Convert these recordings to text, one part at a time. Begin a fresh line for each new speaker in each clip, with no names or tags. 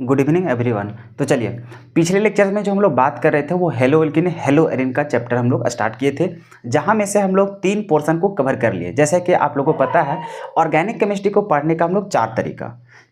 Good evening everyone. तो चलिए, पिछले लेक्चर में जो हम लोग बात कर रहे थे वो हेलो एल्किन हेलो एरिन का चैप्टर हम लोग स्टार्ट किए थे, जहां में से हम लोग 3 पोर्शन को कवर कर लिए। जैसे कि आप लोगों को पता है, ऑर्गेनिक केमिस्ट्री को पढ़ने का हम लोग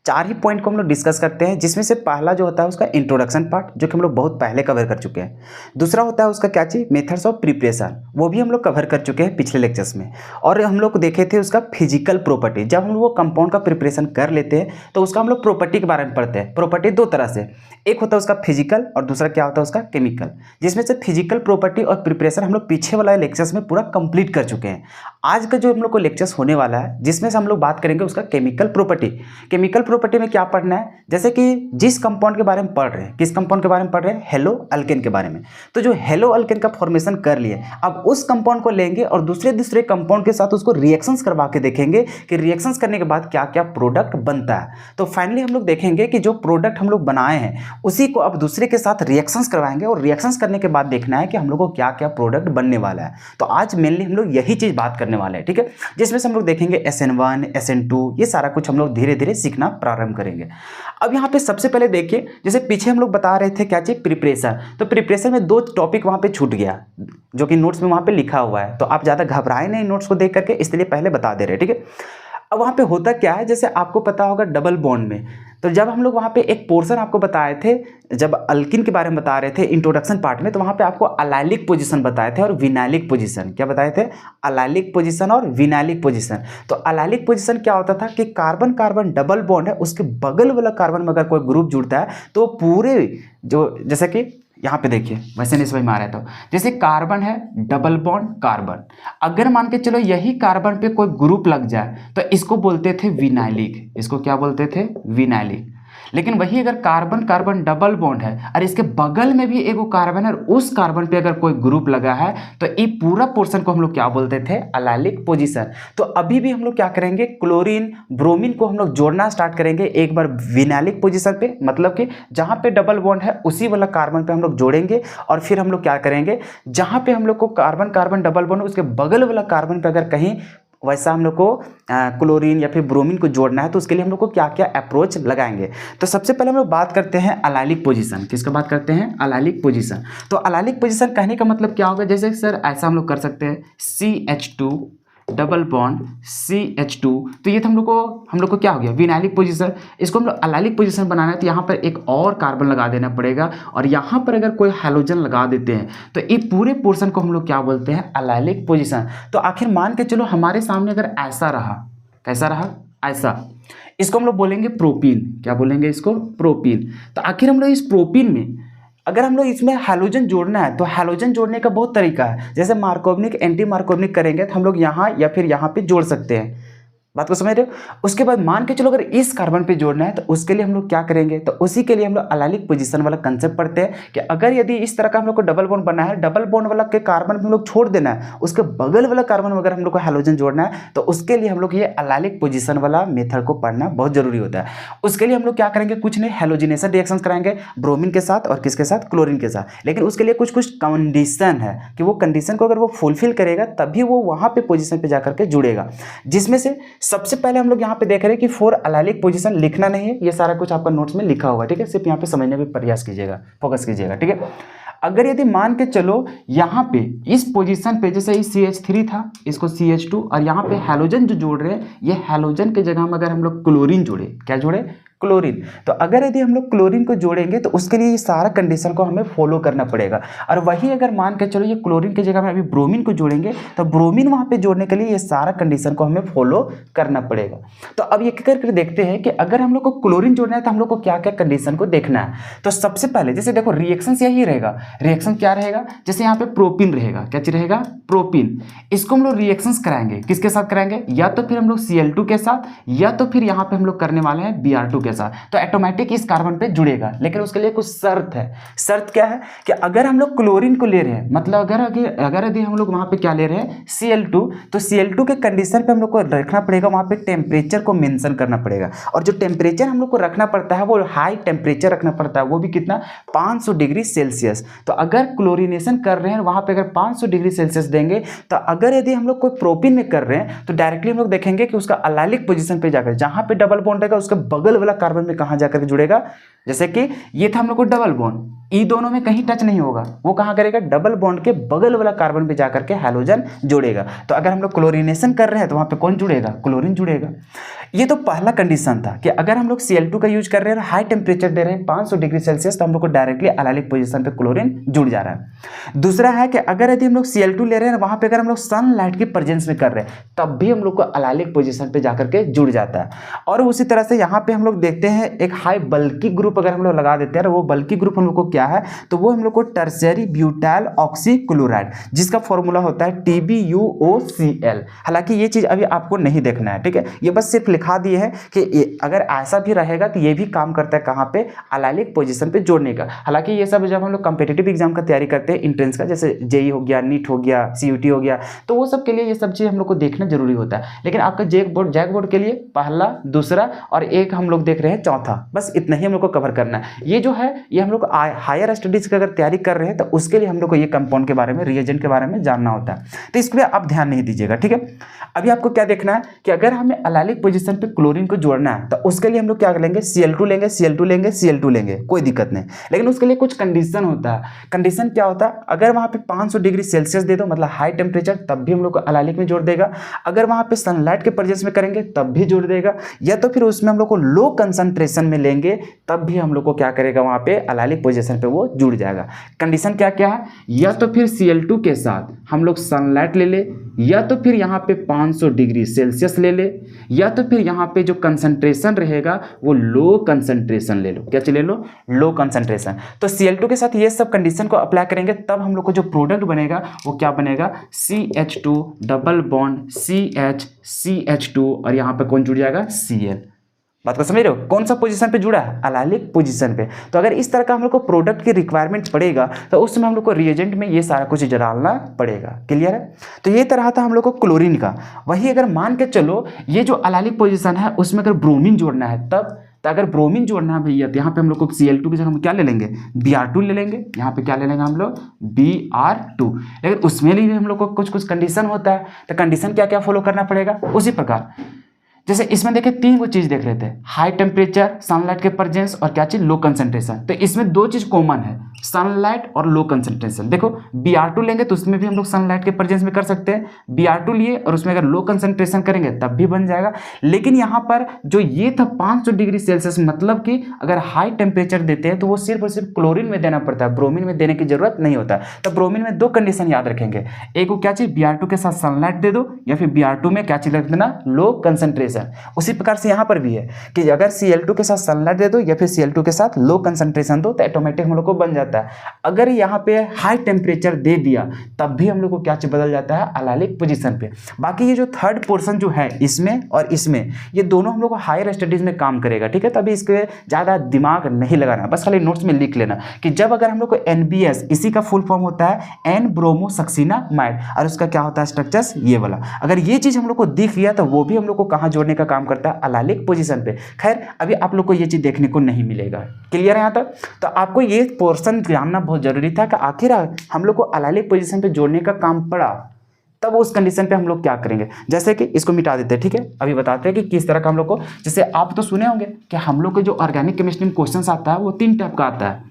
4 ही पॉइंट को हम लोग डिस्कस करते हैं, जिसमें से पहला जो होता है उसका इंट्रोडक्शन पार्ट, जो कि हम लोग बहुत पहले कवर कर चुके हैं। दूसरा होता है उसका क्या चीज़, मेथड्स ऑफ प्रिपरेशन, वो भी हम लोग कवर कर चुके हैं पिछले लेक्चर्स में। और हम लोग देखे थे उसका फिजिकल प्रॉपर्टी, जब हम लोग वो कंपाउंड का प्रिपरेशन कर लेते हैं तो उसका हम लोग प्रॉपर्टी के बारे में पढ़ते हैं। प्रॉपर्टी दो तरह से, एक होता है उसका फिजिकल और दूसरा क्या होता है उसका केमिकल। जिसमें से फिजिकल प्रॉपर्टी और प्रिपरेशन हम लोग पीछे वाला लेक्चर्स में पूरा कंप्लीट कर चुके हैं। आज का जो हम लोग को लेक्चर्स होने वाला है, जिसमें से हम लोग बात करेंगे उसका केमिकल प्रॉपर्टी। केमिकल प्रॉपर्टी में क्या पढ़ना है, जैसे कि जिस कंपाउंड के बारे में पढ़ रहे हैं, किस कंपाउंड के बारे में पढ़ रहे हैं, हेलो अल्केन के बारे में। तो जो हेलो अल्केन का फॉर्मेशन कर लिए, अब उस कंपाउंड को लेंगे और दूसरे कंपाउंड के साथ उसको रिएक्शंस करवा के देखेंगे कि रिएक्शंस करने के बाद क्या क्या प्रोडक्ट बनता है। तो फाइनली हम लोग देखेंगे कि जो प्रोडक्ट हम लोग बनाए हैं उसी को अब दूसरे के साथ रिएक्शंस करवाएंगे, और रिएक्शंस करने के बाद देखना है कि हम लोग को क्या क्या प्रोडक्ट बनने वाला है। तो आज मेनली हम लोग यही चीज बात करने वाले हैं, ठीक है। जिसमें से हम लोग देखेंगे SN1 SN2, ये सारा कुछ हम लोग धीरे धीरे सीखना प्रारंभ करेंगे। अब यहाँ पे सबसे पहले देखिए, जैसे पीछे हम लोग बता रहे थे क्या चीज, प्रिपरेशन। तो प्रिपरेशन में 2 टॉपिक वहाँ पे छूट गया, जो कि नोट्स में वहाँ पे लिखा हुआ है। तो आप ज़्यादा घबराए नहीं नोट्स को देख करके, इसलिए पहले बता दे रहे हैं, ठीक है। अब वहाँ पे होता क्या है, जैसे आपको पता होगा डबल बॉन्ड में, तो जब हम लोग वहाँ पे एक पोर्शन आपको बताए थे, जब अल्किन के बारे में बता रहे थे इंट्रोडक्शन पार्ट में, तो वहाँ पे आपको अलाइलिक पोजीशन बताए थे और विनाइलिक पोजीशन। क्या बताए थे? अलाइलिक पोजीशन और विनाइलिक पोजीशन। तो अलाइलिक पोजीशन क्या होता था कि कार्बन कार्बन डबल बॉन्ड है, उसके बगल वाला कार्बन में अगर कोई ग्रुप जुड़ता है तो पूरे जो, जैसे कि यहाँ पे देखिए, वैसे नहीं समझ में आ रहा था, जैसे कार्बन है, डबल बॉन्ड कार्बन, अगर मान के चलो यही कार्बन पे कोई ग्रुप लग जाए तो इसको बोलते थे विनाइलिक। इसको क्या बोलते थे? विनाइलिक। लेकिन वही अगर कार्बन कार्बन डबल बॉन्ड है और इसके बगल में भी एक कार्बन है और उस कार्बन पे अगर कोई ग्रुप लगा है तो ये पूरा पोर्शन को हम लोग क्या बोलते थे? Allylic position. तो अभी भी हम लोग क्या करेंगे, क्लोरीन ब्रोमीन को हम लोग जोड़ना स्टार्ट करेंगे एक बार विनाइलिक पोजीशन पे, मतलब कि जहां पे डबल बॉन्ड है उसी वाला कार्बन पे हम लोग जोड़ेंगे। और फिर हम लोग क्या करेंगे, जहां पे हम लोग को कार्बन कार्बन डबल बॉन्ड उसके बगल वाला कार्बन पे अगर कहीं वैसा हम लोग को क्लोरीन या फिर ब्रोमीन को जोड़ना है तो उसके लिए हम लोग को क्या क्या अप्रोच लगाएंगे। तो सबसे पहले हम लोग बात करते हैं अलाइलिक पोजीशन। किसका बात करते हैं? Allylic position. तो अलाइलिक पोजीशन कहने का मतलब क्या होगा, जैसे सर ऐसा हम लोग कर सकते हैं, CH2 डबल बॉन्ड CH2, तो ये तो हम लोग को क्या हो गया, विनाइलिक पोजीशन। इसको हम लोग अलाइलिक पोजीशन बनाना है तो यहाँ पर एक और कार्बन लगा देना पड़ेगा, और यहाँ पर अगर कोई हैलोजन लगा देते हैं तो ये पूरे पोर्शन को हम लोग क्या बोलते हैं? Allylic position. तो आखिर मान के चलो हमारे सामने अगर ऐसा रहा, कैसा रहा? ऐसा, इसको हम लोग बोलेंगे प्रोपीन। क्या बोलेंगे इसको? प्रोपीन। तो आखिर हम लोग इस प्रोपीन में अगर हम लोग इसमें हैलोजन जोड़ना है तो हैलोजन जोड़ने का बहुत तरीका है। जैसे मार्कोवनिक एंटी मार्कोवनिक करेंगे तो हम लोग यहाँ या फिर यहाँ पे जोड़ सकते हैं। बात को समझ रहे हो? उसके बाद मान के चलो अगर इस कार्बन पे जोड़ना है तो उसके लिए हम लोग क्या करेंगे, तो उसी के लिए हम लोग अलाइलिक पोजीशन वाला कंसेप्ट पढ़ते हैं कि अगर यदि इस तरह का हम लोग को डबल बॉन्ड बनना है, डबल बॉन्ड वाला के कार्बन में हम लोग छोड़ देना है, उसके बगल वाला कार्बन में अगर हम लोग को हैलोजन जोड़ना है तो उसके लिए हम लोग ये अलाइलिक पोजीशन वाला मेथड को पढ़ना बहुत जरूरी होता है। उसके लिए हम लोग क्या करेंगे, कुछ नहीं, हैलोजिनेशन रिएक्शन कराएंगे ब्रोमीन के साथ और किसके साथ? क्लोरीन के साथ। लेकिन उसके लिए कुछ कुछ कंडीशन है कि वो कंडीशन को अगर वो फुलफिल करेगा तभी वो वहां पे पोजीशन पे जाकर के जुड़ेगा। जिसमें से सबसे पहले हम लोग यहाँ पे देख रहे हैं कि फॉर अलाइलिक पोजीशन लिखना नहीं है, ये सारा कुछ आपका नोट्स में लिखा हुआ है, ठीक है। सिर्फ यहाँ पे समझने पे प्रयास कीजिएगा, फोकस कीजिएगा, ठीक है। अगर यदि मान के चलो यहाँ पे इस पोजीशन पे, जैसे इस CH3 था, इसको CH2, और यहाँ पे हैलोजन जो जोड़ रहे हैं, ये हैलोजन के जगह में अगर हम लोग क्लोरीन जोड़े, क्या जोड़े? क्लोरीन। तो अगर यदि हम लोग क्लोरीन को जोड़ेंगे तो उसके लिए ये सारा कंडीशन को हमें फॉलो करना पड़ेगा। और वही अगर मान के चलो ये क्लोरीन की जगह में अभी ब्रोमीन को जोड़ेंगे तो ब्रोमीन वहां पे जोड़ने के लिए ये सारा कंडीशन को हमें फॉलो करना पड़ेगा। तो अब ये करके देखते हैं कि अगर हम लोग को क्लोरीन जोड़ना है तो हम लोग को क्या क्या कंडीशन को देखना है। तो सबसे पहले जैसे देखो, रिएक्शन यही रहेगा। रिएक्शन क्या रहेगा, जैसे यहाँ पे प्रोपीन रहेगा, क्या चीज रहेगा? प्रोपीन। इसको हम लोग रिएक्शन कराएंगे, किसके साथ कराएंगे? या तो फिर हम लोग Cl2 के साथ, या तो फिर यहाँ पे हम लोग करने वाले हैं Br2 के साथ। तो ऑटोमेटिक इस कार्बन पे जुड़ेगा। लेकिन उसके लिए कुछ शर्त है। शर्त क्या है कि अगर हम लोग क्लोरीन को ले रहे हैं, मतलब अगर यदि हम लोग वहां पे क्या ले रहे हैं, Cl2, तो Cl2 के कंडीशन पे हम लोग को रखना पड़ेगा, वहां पे टेम्परेचर को मेंशन करना पड़ेगा। और जो टेम्परेचर हम लोग को रखना पड़ता है वो हाई टेम्परेचर रखना पड़ता है, वो भी कितना? 500 डिग्री सेल्सियस। तो अगर क्लोरिनेशन कर रहे हैं वहां पे अगर 500 डिग्री सेल्सियस देंगे, तो अगर यदि हम लोग कोई प्रोपीन में कर रहे हैं तो डायरेक्टली हम लोग देखेंगे कि उसका अलाइलिक पोजीशन पे जाकर, जहां पे डबल बॉन्ड रहेगा उसके बगल वाला कार्बन में कहाँ जाकर के जुड़ेगा, जैसे कि ये था हम लोग को डबल बॉन्ड, ई दोनों में कहीं टच नहीं होगा, वो कहाँ करेगा, डबल बॉन्ड के बगल वाला कार्बन पे जाकर के हैलोजन जुड़ेगा। तो अगर हम लोग क्लोरीनेशन कर रहे हैं तो वहाँ पे कौन जुड़ेगा, क्लोरीन जुड़ेगा। ये तो पहला कंडीशन था कि अगर हम लोग Cl2 का यूज कर रहे हैं, हाई टेम्परेचर दे रहे हैं 500 डिग्री सेल्सियस, तो हम लोग को डायरेक्टली एलाइलिक पोजीशन पे क्लोरीन जुड़ जा रहा है। दूसरा है कि अगर यदि हम लोग Cl2 ले रहे हैं, वहाँ पे अगर हम लोग सनलाइट की प्रेजेंस में कर रहे हैं, तब भी हम लोग को एलाइलिक पोजीशन पे जाकर के जुड़ जाता है। और उसी तरह से यहाँ पे हम लोग देखते हैं एक हाई बल्कि ग्रुप अगर हम लोग लगा देते हैं, वो बल्कि ग्रुप हम लोग को क्या है, तो वो हम लोग को टर्शियरी ब्यूटाइल ऑक्सीक्लोराइड, जिसका फॉर्मूला होता है TbUOCl। हालांकि ये चीज अभी आपको नहीं देखना है, ठीक है, ये बस सिर्फ लिखा दिए है कि अगर ऐसा भी रहेगा तो ये भी काम करता है कहाँ पे, एलाइलिक पोजीशन पे जोड़ने का। हालांकि ये सब जब हम लोग कॉम्पिटिटिव एग्जाम का तैयारी करते हैं, इंट्रेंस का, जैसे जेई हो गया, नीट हो गया, CUT हो गया, तो वो सब के लिए ये सब चीज हम लोग को देखना जरूरी होता है। लेकिन आपका जैक बोर्ड के लिए पहला, दूसरा और एक हम लोग देख रहे हैं चौथा, बस इतना ही हम लोग को कवर करना है। ये जो है ये हम लोग हायर स्टडीज की अगर तैयारी कर रहे हैं तो उसके लिए हम लोग को ये कंपाउंड के बारे में, रिएजेंट के बारे में जानना होता है, तो इसके लिए आप ध्यान नहीं दीजिएगा, ठीक है। अभी आपको क्या देखना है कि अगर हमें एलाइलिक पोजीशन पे क्लोरीन को जोड़ना है तो उसके लिए हम लोग क्या लेंगे, Cl2 लेंगे, Cl2 लेंगे, Cl2 लेंगे, कोई दिक्कत नहीं। लेकिन उसके लिए कुछ कंडीशन होता है। कंडीशन क्या होता है, अगर वहां पे 500 डिग्री सेल्सियस दे दो, मतलब हाई टेम्परेचर, तब भी हम लोग को एलाइलिक में जोड़ देगा। अगर वहां पे सनलाइट के प्रेजेंस में करेंगे तब भी जोड़ देगा, या तो फिर उसमें हम लोग को लो कंसंट्रेशन में लेंगे तब भी हम लोग को क्या करेगा, वहां पे एलाइलिक पोजीशन पे वो जुड़ जाएगा। कंडीशन क्या क्या है, या तो फिर Cl2 के साथ हम लोग सनलाइट ले ले, या तो फिर यहाँ पे 500 डिग्री सेल्सियस ले ले, या तो फिर यहाँ पे जो कंसंट्रेशन रहेगा वो लो कंसंट्रेशन ले लो। क्या ले लो, लो कंसंट्रेशन। तो Cl2 के साथ ये सब कंडीशन को अप्लाई करेंगे तब हम लोग को जो प्रोडक्ट बनेगा वो क्या बनेगा, CH2 डबल बॉन्ड CH2 और यहाँ पे कौन जुड़ जाएगा, Cl। बात को समझ रहे हो, कौन सा पोजीशन पे जुड़ा है, एलाइलिक पोजीशन पे। तो अगर इस तरह का हम लोग को प्रोडक्ट की रिक्वायरमेंट पड़ेगा तो उसमें हम लोग को रिएजेंट में ये सारा कुछ डालना पड़ेगा। क्लियर है। तो ये तरह था हम लोग को क्लोरीन का। वही अगर मान के चलो ये जो एलाइलिक पोजीशन है उसमें अगर ब्रोमीन जोड़ना है तब, तो अगर ब्रोमीन जोड़ना है भैया तो यहाँ पे हम लोग को Cl2 की जगह हम क्या ले लेंगे, Br2 ले लेंगे। यहाँ पे क्या ले लेंगे हम लोग, Br2। लेकिन उसमें लिए हम लोग को कुछ कुछ कंडीशन होता है, तो कंडीशन क्या क्या फॉलो करना पड़ेगा उसी प्रकार। जैसे इसमें देखिए तीन को चीज देख रहे थे, हाई टेम्परेचर, सनलाइट के प्रेजेंस और क्या चीज, लो कंसंट्रेशन। तो इसमें दो चीज कॉमन है, सनलाइट और लो कंसंट्रेशन। देखो Br2 लेंगे तो उसमें भी हम लोग सनलाइट के प्रेजेंस में कर सकते हैं, Br2 लिए और उसमें अगर लो कंसंट्रेशन करेंगे तब भी बन जाएगा। लेकिन यहाँ पर जो ये था 500 डिग्री सेल्सियस, मतलब कि अगर हाई टेम्परेचर देते हैं तो वो सिर्फ और सिर्फ क्लोरीन में देना पड़ता है, ब्रोमीन में देने की जरूरत नहीं होता। तो ब्रोमीन में दो कंडीशन याद रखेंगे, एक को क्या चीज, Br2 के साथ सनलाइट दे दो, या फिर Br2 में क्या चीज रख देना, लो कंसंट्रेशन। उसी प्रकार से यहाँ पर भी है कि अगर Cl2 के साथ सनलाइट दे दो या फिर Cl2 के साथ लो कंसंट्रेशन दो तो ऑटोमेटिक हम लोग को बन जाता है। अगर यहाँ पे हाई टेम्परेचर दे दिया तब भी हम लोग को क्या चीज बदल जाता है, एलाइलिक पोजीशन पे। बाकी ये जो थर्ड पोर्शन जो है इसमें और इसमें, ये दोनों हम लोग को हायर स्टडीज में काम करेगा, ठीक है। तभी इसके ज्यादा दिमाग नहीं लगाना, बस खाली नोट्स में लिख लेना कि जब अगर हम लोग को NBS, इसी का फुल फॉर्म होता है एन ब्रोमोसक्सिनामाइड, और उसका क्या होता है स्ट्रक्चर्स ये वाला, अगर ये चीज हम लोग को दिख गया तो वो भी हम लोग को कहाँ जोड़ने का काम करता है, एलाइलिक पोजीशन पे। खैर अभी आप लोग को ये चीज देखने को नहीं मिलेगा। क्लियर है यहाँ तक। तो आपको ये पोर्शन जानना बहुत जरूरी था कि आखिर हम लोग को एलाइलिक पोजीशन पे जोड़ने का काम पड़ा, तब उस कंडीशन पे हम लोग क्या करेंगे। जैसे कि इसको मिटा देते हैं, ठीक है। अभी बताते हैं कि किस तरह का हम लोग को, जैसे आप तो सुने होंगे कि हम लोग को जो ऑर्गेनिक केमिस्ट्री में क्वेश्चन आता है वो 3 टाइप का आता है,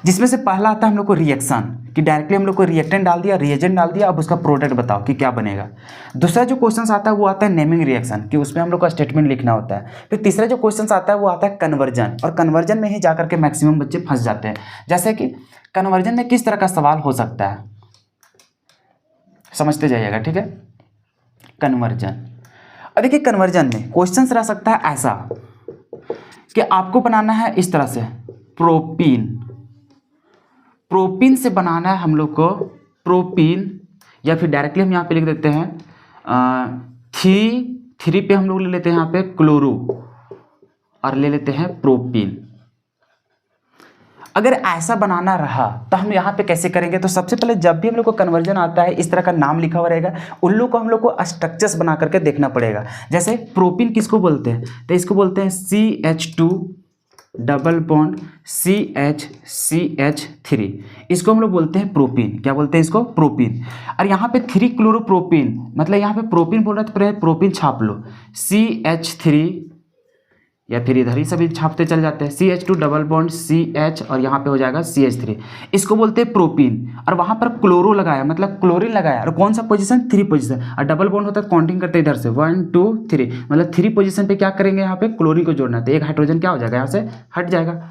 जिसमें से पहला आता है हम लोग को रिएक्शन, कि डायरेक्टली हम लोग को रिएक्टेंट डाल दिया, रिएजेंट डाल दिया, अब उसका प्रोडक्ट बताओ कि क्या बनेगा। दूसरा जो क्वेश्चन आता है वो आता है नेमिंग रिएक्शन, कि उसमें हम लोग का स्टेटमेंट लिखना होता है। फिर तीसरा जो क्वेश्चन आता है वो आता है कन्वर्जन, और कन्वर्जन में ही जाकर के मैक्सिमम बच्चे फंस जाते हैं। जैसे कि कन्वर्जन में किस तरह का सवाल हो सकता है, समझते जाइएगा, ठीक है। कन्वर्जन, अब देखिए कन्वर्जन में क्वेश्चन रह सकता है ऐसा कि आपको बनाना है इस तरह से, प्रोपीन से बनाना है हम लोग को प्रोपीन, या फिर डायरेक्टली हम यहाँ पे लिख देते हैं थ्री पे हम लोग ले लेते हैं यहाँ पे क्लोरो और ले लेते हैं प्रोपीन। अगर ऐसा बनाना रहा तो हम यहाँ पे कैसे करेंगे, तो सबसे पहले जब भी हम लोग को कन्वर्जन आता है इस तरह का नाम लिखा हुआ रहेगा, उन लोग को हम लोग को स्ट्रक्चर्स बना करके देखना पड़ेगा। जैसे प्रोपीन किसको बोलते हैं, तो इसको बोलते हैं CH2 डबल बॉन्ड CH3, इसको हम लोग बोलते हैं प्रोपीन। क्या बोलते हैं इसको, प्रोपीन। और यहाँ पे 3 क्लोरोप्रोपीन, मतलब यहाँ पे प्रोपीन बोल रहा है तो प्रोपीन छाप लो, CH3 या फिर इधर ही सभी छापते चल जाते हैं। CH2 डबल बॉन्ड CH और यहाँ पे हो जाएगा CH3, इसको बोलते हैं प्रोपीन। और वहाँ पर क्लोरो लगाया मतलब क्लोरीन लगाया, और कौन सा पोजीशन, 3 पोजीशन। और डबल बॉन्ड होता है काउंटिंग करते इधर से 1 2 3, मतलब 3 पोजीशन पे क्या करेंगे, यहाँ पे क्लोरीन को जोड़ना है, तो एक हाइड्रोजन क्या हो जाएगा, यहाँ से हट जाएगा।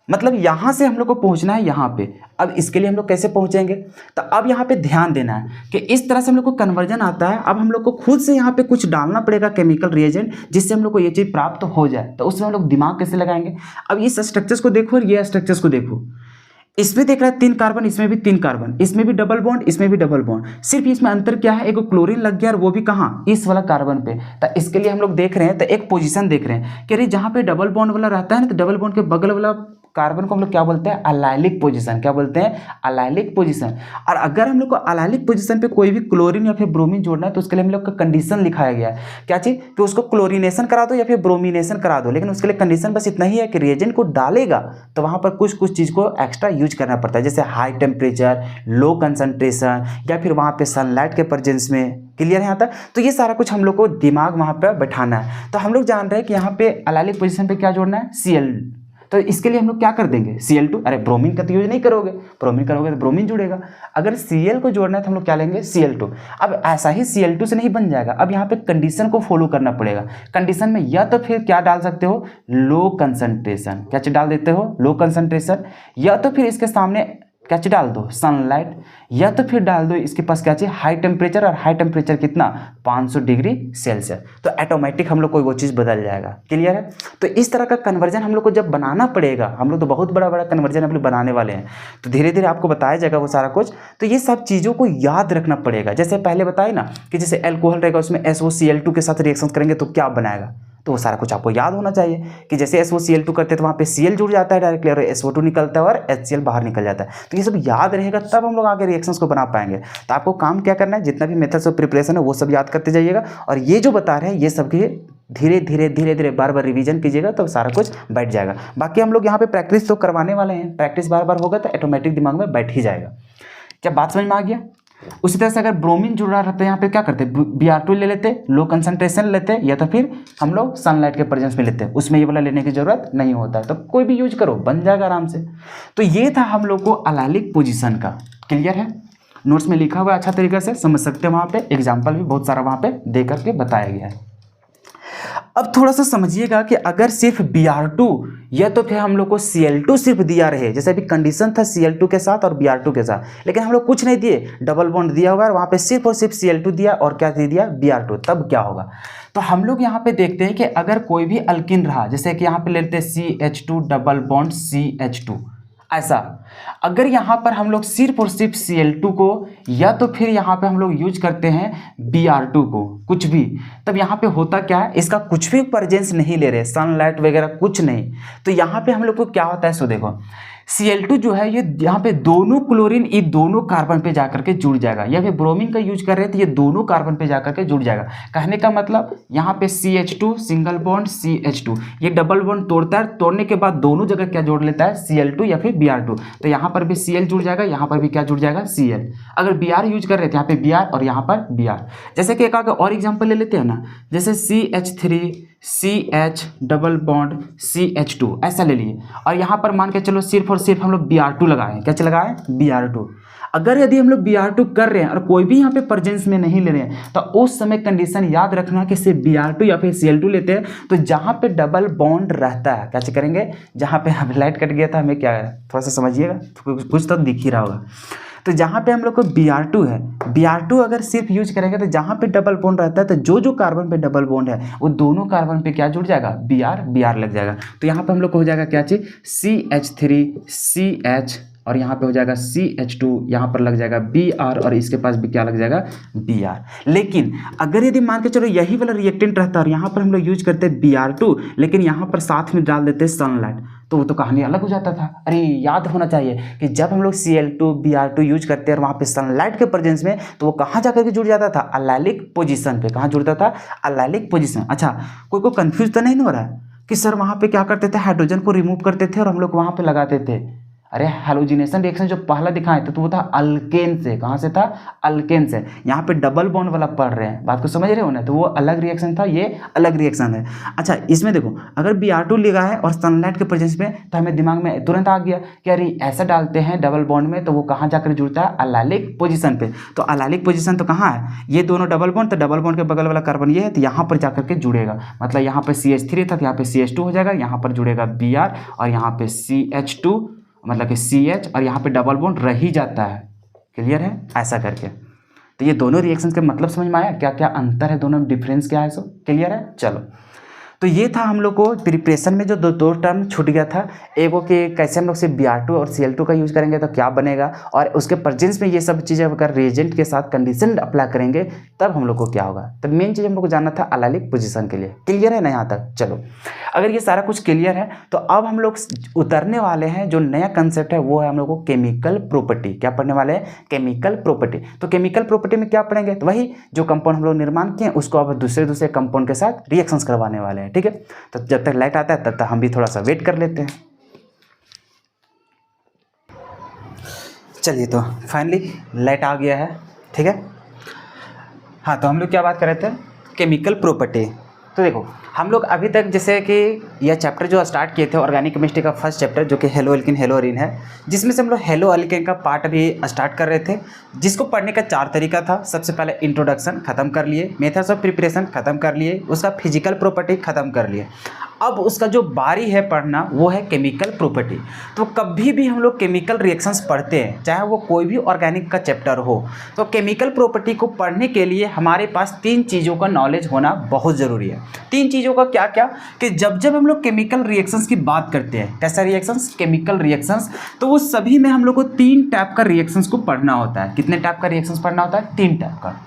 मतलब यहाँ से हम लोग को पहुँचना है यहाँ पे। अब इसके लिए हम लोग कैसे पहुँचेंगे, तो अब यहाँ पे ध्यान देना है कि इस तरह से हम लोग को कन्वर्जन आता है। अब हम लोग को खुद से यहाँ पे कुछ डालना पड़ेगा केमिकल रिएजेंट, जिससे हम लोग को ये चीज़ प्राप्त हो जाए। तो उसमें हम लोग दिमाग कैसे लगाएंगे, अब इस स्ट्रक्चर्स को देखो और ये स्ट्रक्चर्स को देखो। इसमें देख रहा है 3 कार्बन, इसमें भी 3 कार्बन, इसमें भी डबल बॉन्ड, इसमें भी डबल बॉन्ड। सिर्फ इसमें अंतर क्या है, एक क्लोरीन लग गया और वो भी कहाँ, इस वाला कार्बन पे। तो इसके लिए हम लोग देख रहे हैं, तो एक पोजीशन देख रहे हैं कि अरे जहाँ पे डबल बॉन्ड वाला रहता है ना, तो डबल बॉन्ड के बगल वाला कार्बन को हम लोग क्या बोलते हैं, अलाइलिक पोजीशन। क्या बोलते हैं, अलाइलिक पोजीशन। और अगर हम लोग को अलाइलिक पोजीशन पे कोई भी क्लोरीन या फिर ब्रोमीन जोड़ना है, तो उसके लिए हम लोग का कंडीशन लिखाया गया है। क्या चीज़, कि उसको क्लोरीनेशन करा दो या फिर ब्रोमिनेशन करा दो, लेकिन उसके लिए कंडीशन बस इतना ही है कि रिएजेंट को डालेगा तो वहाँ पर कुछ कुछ चीज़ को एक्स्ट्रा यूज करना पड़ता है, जैसे हाई टेम्परेचर, लो कंसनट्रेशन, या फिर वहाँ पे सनलाइट के प्रेजेंस में। क्लियर है यहाँ तक। तो ये सारा कुछ हम लोग को दिमाग वहाँ पे बैठाना है। तो हम लोग जान रहे हैं कि यहाँ पे अलाइलिक पोजीशन पे क्या जोड़ना है, Cl। तो इसके लिए हम लोग क्या कर देंगे, Cl2। अरे ब्रोमीन का तो यूज नहीं करोगे, ब्रोमीन करोगे तो ब्रोमीन जुड़ेगा। अगर Cl को जोड़ना है तो हम लोग क्या लेंगे, Cl2। अब ऐसा ही Cl2 से नहीं बन जाएगा, अब यहाँ पे कंडीशन को फॉलो करना पड़ेगा। कंडीशन में या तो फिर क्या डाल सकते हो, लो कंसंट्रेशन। क्या चीज डाल देते हो, लो कंसंट्रेशन, या तो फिर इसके सामने क्या चीज डाल दो, सनलाइट, या तो फिर डाल दो इसके पास क्या चाहिए, हाई टेम्परेचर। और हाई टेम्परेचर कितना, 500 डिग्री सेल्सियस। तो ऑटोमेटिक हम लोग को वो चीज़ बदल जाएगा। क्लियर है। तो इस तरह का कन्वर्जन हम लोग को जब बनाना पड़ेगा, हम लोग तो बहुत बड़ा बड़ा कन्वर्जन हम लोग बनाने वाले हैं, तो धीरे धीरे आपको बताया जाएगा वो सारा कुछ। तो ये सब चीज़ों को याद रखना पड़ेगा। जैसे पहले बताए ना कि जैसे एल्कोहल रहेगा, उसमें SOCl2 के साथ रिएक्शन करेंगे तो क्या बनाएगा, तो वो सारा कुछ आपको याद होना चाहिए कि जैसे SOCl2 करते हैं तो वहाँ पे Cl जुड़ जाता है डायरेक्टली, और SO2 निकलता है और HCl बाहर निकल जाता है। तो ये सब याद रहेगा, तब हम लोग आगे रिएक्शंस को बना पाएंगे। तो आपको काम क्या करना है, जितना भी मेथड्स ऑफ प्रिपरेशन है वो सब याद करते जाइएगा, और ये जो बता रहे हैं ये सब के धीरे धीरे बार बार रिवीजन कीजिएगा, तो सारा कुछ बैठ जाएगा। बाकी हम लोग यहाँ पे प्रैक्टिस तो करवाने वाले हैं, प्रैक्टिस बार बार होगा तो ऑटोमेटिक दिमाग में बैठ ही जाएगा। क्या बात समझ में आ गया। उसी तरह से अगर ब्रोमीन जुड़ रहा रहता है, यहाँ पे क्या करते, Br2 ले लेते, लो कंसंट्रेशन लेते, या तो फिर हम लोग सनलाइट के प्रेजेंस में लेते, उसमें ये वाला लेने की जरूरत नहीं होता है। तो कोई भी यूज करो, बन जाएगा आराम से। तो ये था हम लोग को अलाइलिक पोजीशन का। क्लियर है, नोट्स में लिखा हुआ है, अच्छा तरीके से समझ सकते हैं। वहाँ पे एग्जाम्पल भी बहुत सारा वहाँ पे दे करके बताया गया है। अब थोड़ा सा समझिएगा कि अगर सिर्फ Br2 या तो फिर हम लोग को Cl2 सिर्फ दिया रहे, जैसे अभी कंडीशन था Cl2 के साथ और Br2 के साथ, लेकिन हम लोग कुछ नहीं दिए, डबल बॉन्ड दिया हुआ है, वहाँ पे सिर्फ और सिर्फ Cl2 दिया और क्या दे दिया, Br2, तब क्या होगा। तो हम लोग यहाँ पे देखते हैं कि अगर कोई भी अल्किन रहा, जैसे कि यहाँ पे लेते हैं CH2 डबल बॉन्ड CH2, ऐसा अगर यहाँ पर हम लोग सिर्फ और सिर्फ Cl2 को, या तो फिर यहाँ पे हम लोग यूज करते हैं Br2 को, कुछ भी, तब यहाँ पे होता क्या है, इसका कुछ भी प्रेजेंस नहीं ले रहे, सनलाइट वगैरह कुछ नहीं। तो यहाँ पे हम लोग को क्या होता है, सो देखो Cl2 जो है ये यहाँ पे दोनों क्लोरीन ये दोनों कार्बन पे जाकर के जुड़ जाएगा, या फिर ब्रोमीन का यूज कर रहे हैं तो ये दोनों कार्बन पे जाकर के जुड़ जाएगा। कहने का मतलब यहाँ पे CH2 सिंगल बॉन्ड CH2, ये डबल बॉन्ड तोड़ता है, तोड़ने के बाद दोनों जगह क्या जोड़ लेता है, Cl2 या फिर Br2। तो यहाँ पर भी Cl जुड़ जाएगा, यहाँ पर भी क्या जुड़ जाएगा, Cl। अगर Br यूज कर रहे थे यहाँ पे Br और यहाँ पर Br। जैसे कि एक आगे और एग्जाम्पल ले लेते हैं ना, जैसे CH3 CH double bond CH2 ऐसा ले लिए, और यहाँ पर मान के चलो सिर्फ और सिर्फ हम लोग Br2 लगाए, क्या लगाए, Br2। अगर यदि हम लोग Br2 कर रहे हैं और कोई भी यहाँ पे प्रेजेंस में नहीं ले रहे हैं, तो उस समय कंडीशन याद रखना कि सिर्फ Br2 या फिर Cl2 लेते हैं, तो जहाँ पे डबल बॉन्ड रहता है क्या करेंगे, जहाँ पे हमें लाइट कट गया था, हमें क्या है थोड़ा सा समझिएगा, कुछ तो दिख ही रहा होगा। तो जहाँ पे हम लोग को Br2 है, Br2 अगर सिर्फ यूज करेंगे तो जहाँ पे डबल बॉन्ड रहता है, तो जो जो कार्बन पे डबल बॉन्ड है वो दोनों कार्बन पे क्या जुड़ जाएगा, Br लग जाएगा। तो यहाँ पे हम लोग को हो जाएगा क्या चीज, CH3 CH, और यहाँ पे हो जाएगा CH2, यहाँ पर लग जाएगा Br, और इसके पास भी क्या लग जाएगा, Br। लेकिन अगर यदि मान के चलो यही वाला रिएक्टेंट रहता है और यहाँ पर हम लोग यूज करते हैं Br2, लेकिन यहाँ पर साथ में डाल देते हैं सनलाइट, तो वो तो कहानी अलग हो जाता था। अरे याद होना चाहिए कि जब हम लोग Cl2 Br2 यूज करते हैं और वहाँ पे सनलाइट के प्रेजेंस में, तो वो कहाँ जाकर के जुड़ जाता था, अलाइलिक पोजीशन पे। कहाँ जुड़ता था, अलाइलिक पोजीशन। अच्छा, कोई को कंफ्यूज तो नहीं हो रहा है कि सर वहाँ पे क्या करते थे, हाइड्रोजन को रिमूव करते थे और हम लोग वहाँ पे लगाते थे, अरे हैलोजिनेशन रिएक्शन जो पहला दिखाए थे तो वो था अल्केन से, कहाँ से था, अल्केन से। यहाँ पे डबल बॉन्ड वाला पढ़ रहे हैं, बात को समझ रहे हो ना, तो वो अलग रिएक्शन था, ये अलग रिएक्शन है। अच्छा इसमें देखो अगर Br2 लिखा है और सनलाइट के प्रेजेंस में, तो हमें दिमाग में तुरंत आ गया कि अरे ऐसा डालते हैं डबल बॉन्ड में तो वो कहाँ जाकर जुड़ता है, अलाइलिक पोजीशन पे। तो अलाइलिक पोजीशन तो कहाँ है, ये दोनों डबल बॉन्ड, तो डबल बॉन्ड के बगल वाला कार्बन ये है, तो यहाँ पर जाकर के जुड़ेगा। मतलब यहाँ पे CH3 था तो यहाँ पे CH2 हो जाएगा, यहाँ पर जुड़ेगा Br और यहाँ पे CH2 मतलब कि CH और यहाँ पे डबल बॉन्ड रह ही जाता है। क्लियर है, ऐसा करके। तो ये दोनों रिएक्शंस के मतलब समझ में आया, क्या क्या अंतर है दोनों में, डिफरेंस क्या है, सो क्लियर है। चलो तो ये था हम लोग को प्रिपरेशन में जो दो टर्म छूट गया था, एक वो कि कैसे हम लोग सिर्फ Br2 और Cl2 का यूज़ करेंगे तो क्या बनेगा, और उसके प्रेजेंस में ये सब चीज़ें अगर रिएजेंट के साथ कंडीशन अप्लाई करेंगे तब हम लोग को क्या होगा। तो मेन चीज़ हम लोग को जानना था अलाइलिक पोजीशन के लिए। क्लियर है ना यहाँ तक। चलो अगर ये सारा कुछ क्लियर है तो अब हम लोग उतरने वाले हैं, जो नया कंसेप्ट है वो है हम लोग को केमिकल प्रॉपर्टी। क्या पढ़ने वाले हैं, केमिकल प्रॉपर्टी। तो केमिकल प्रॉपर्टी में क्या पढ़ेंगे, तो वही जो कंपाउंड हम लोग निर्माण किए उसको अब दूसरे कंपाउंड के साथ रिएक्शंस करवाने वाले हैं। ठीक है, तो जब तक लाइट आता है तब तक हम भी थोड़ा सा वेट कर लेते हैं। चलिए तो फाइनली लाइट आ गया है। ठीक है, हाँ तो हम लोग क्या बात कर रहे थे, केमिकल प्रॉपर्टी। तो देखो हम लोग अभी तक जैसे कि यह चैप्टर जो स्टार्ट किए थे ऑर्गेनिक केमिस्ट्री का फर्स्ट चैप्टर जो कि हेलो एल्किन हेलो एरीन है, जिसमें से हम लोग हेलो एल्किन का पार्ट अभी स्टार्ट कर रहे थे, जिसको पढ़ने का 4 तरीका था। सबसे पहले इंट्रोडक्शन खत्म कर लिए, मेथड्स ऑफ प्रिपरेशन खत्म कर लिए, उसका फिजिकल प्रॉपर्टी खत्म कर लिए। अब उसका जो बारी है पढ़ना वो है केमिकल प्रॉपर्टी। तो कभी भी हम लोग केमिकल रिएक्शंस पढ़ते हैं, चाहे वो कोई भी ऑर्गेनिक का चैप्टर हो, तो केमिकल प्रॉपर्टी को पढ़ने के लिए हमारे पास 3 चीज़ों का नॉलेज होना बहुत ज़रूरी है। 3 चीज़ों का क्या क्या, कि जब हम लोग केमिकल रिएक्शंस की बात करते हैं, कैसा रिएक्शंस, केमिकल रिएक्शंस, तो वो सभी में हम लोग को 3 टाइप का रिएक्शंस को पढ़ना होता है। कितने टाइप का रिएक्शंस पढ़ना होता है, 3 टाइप का,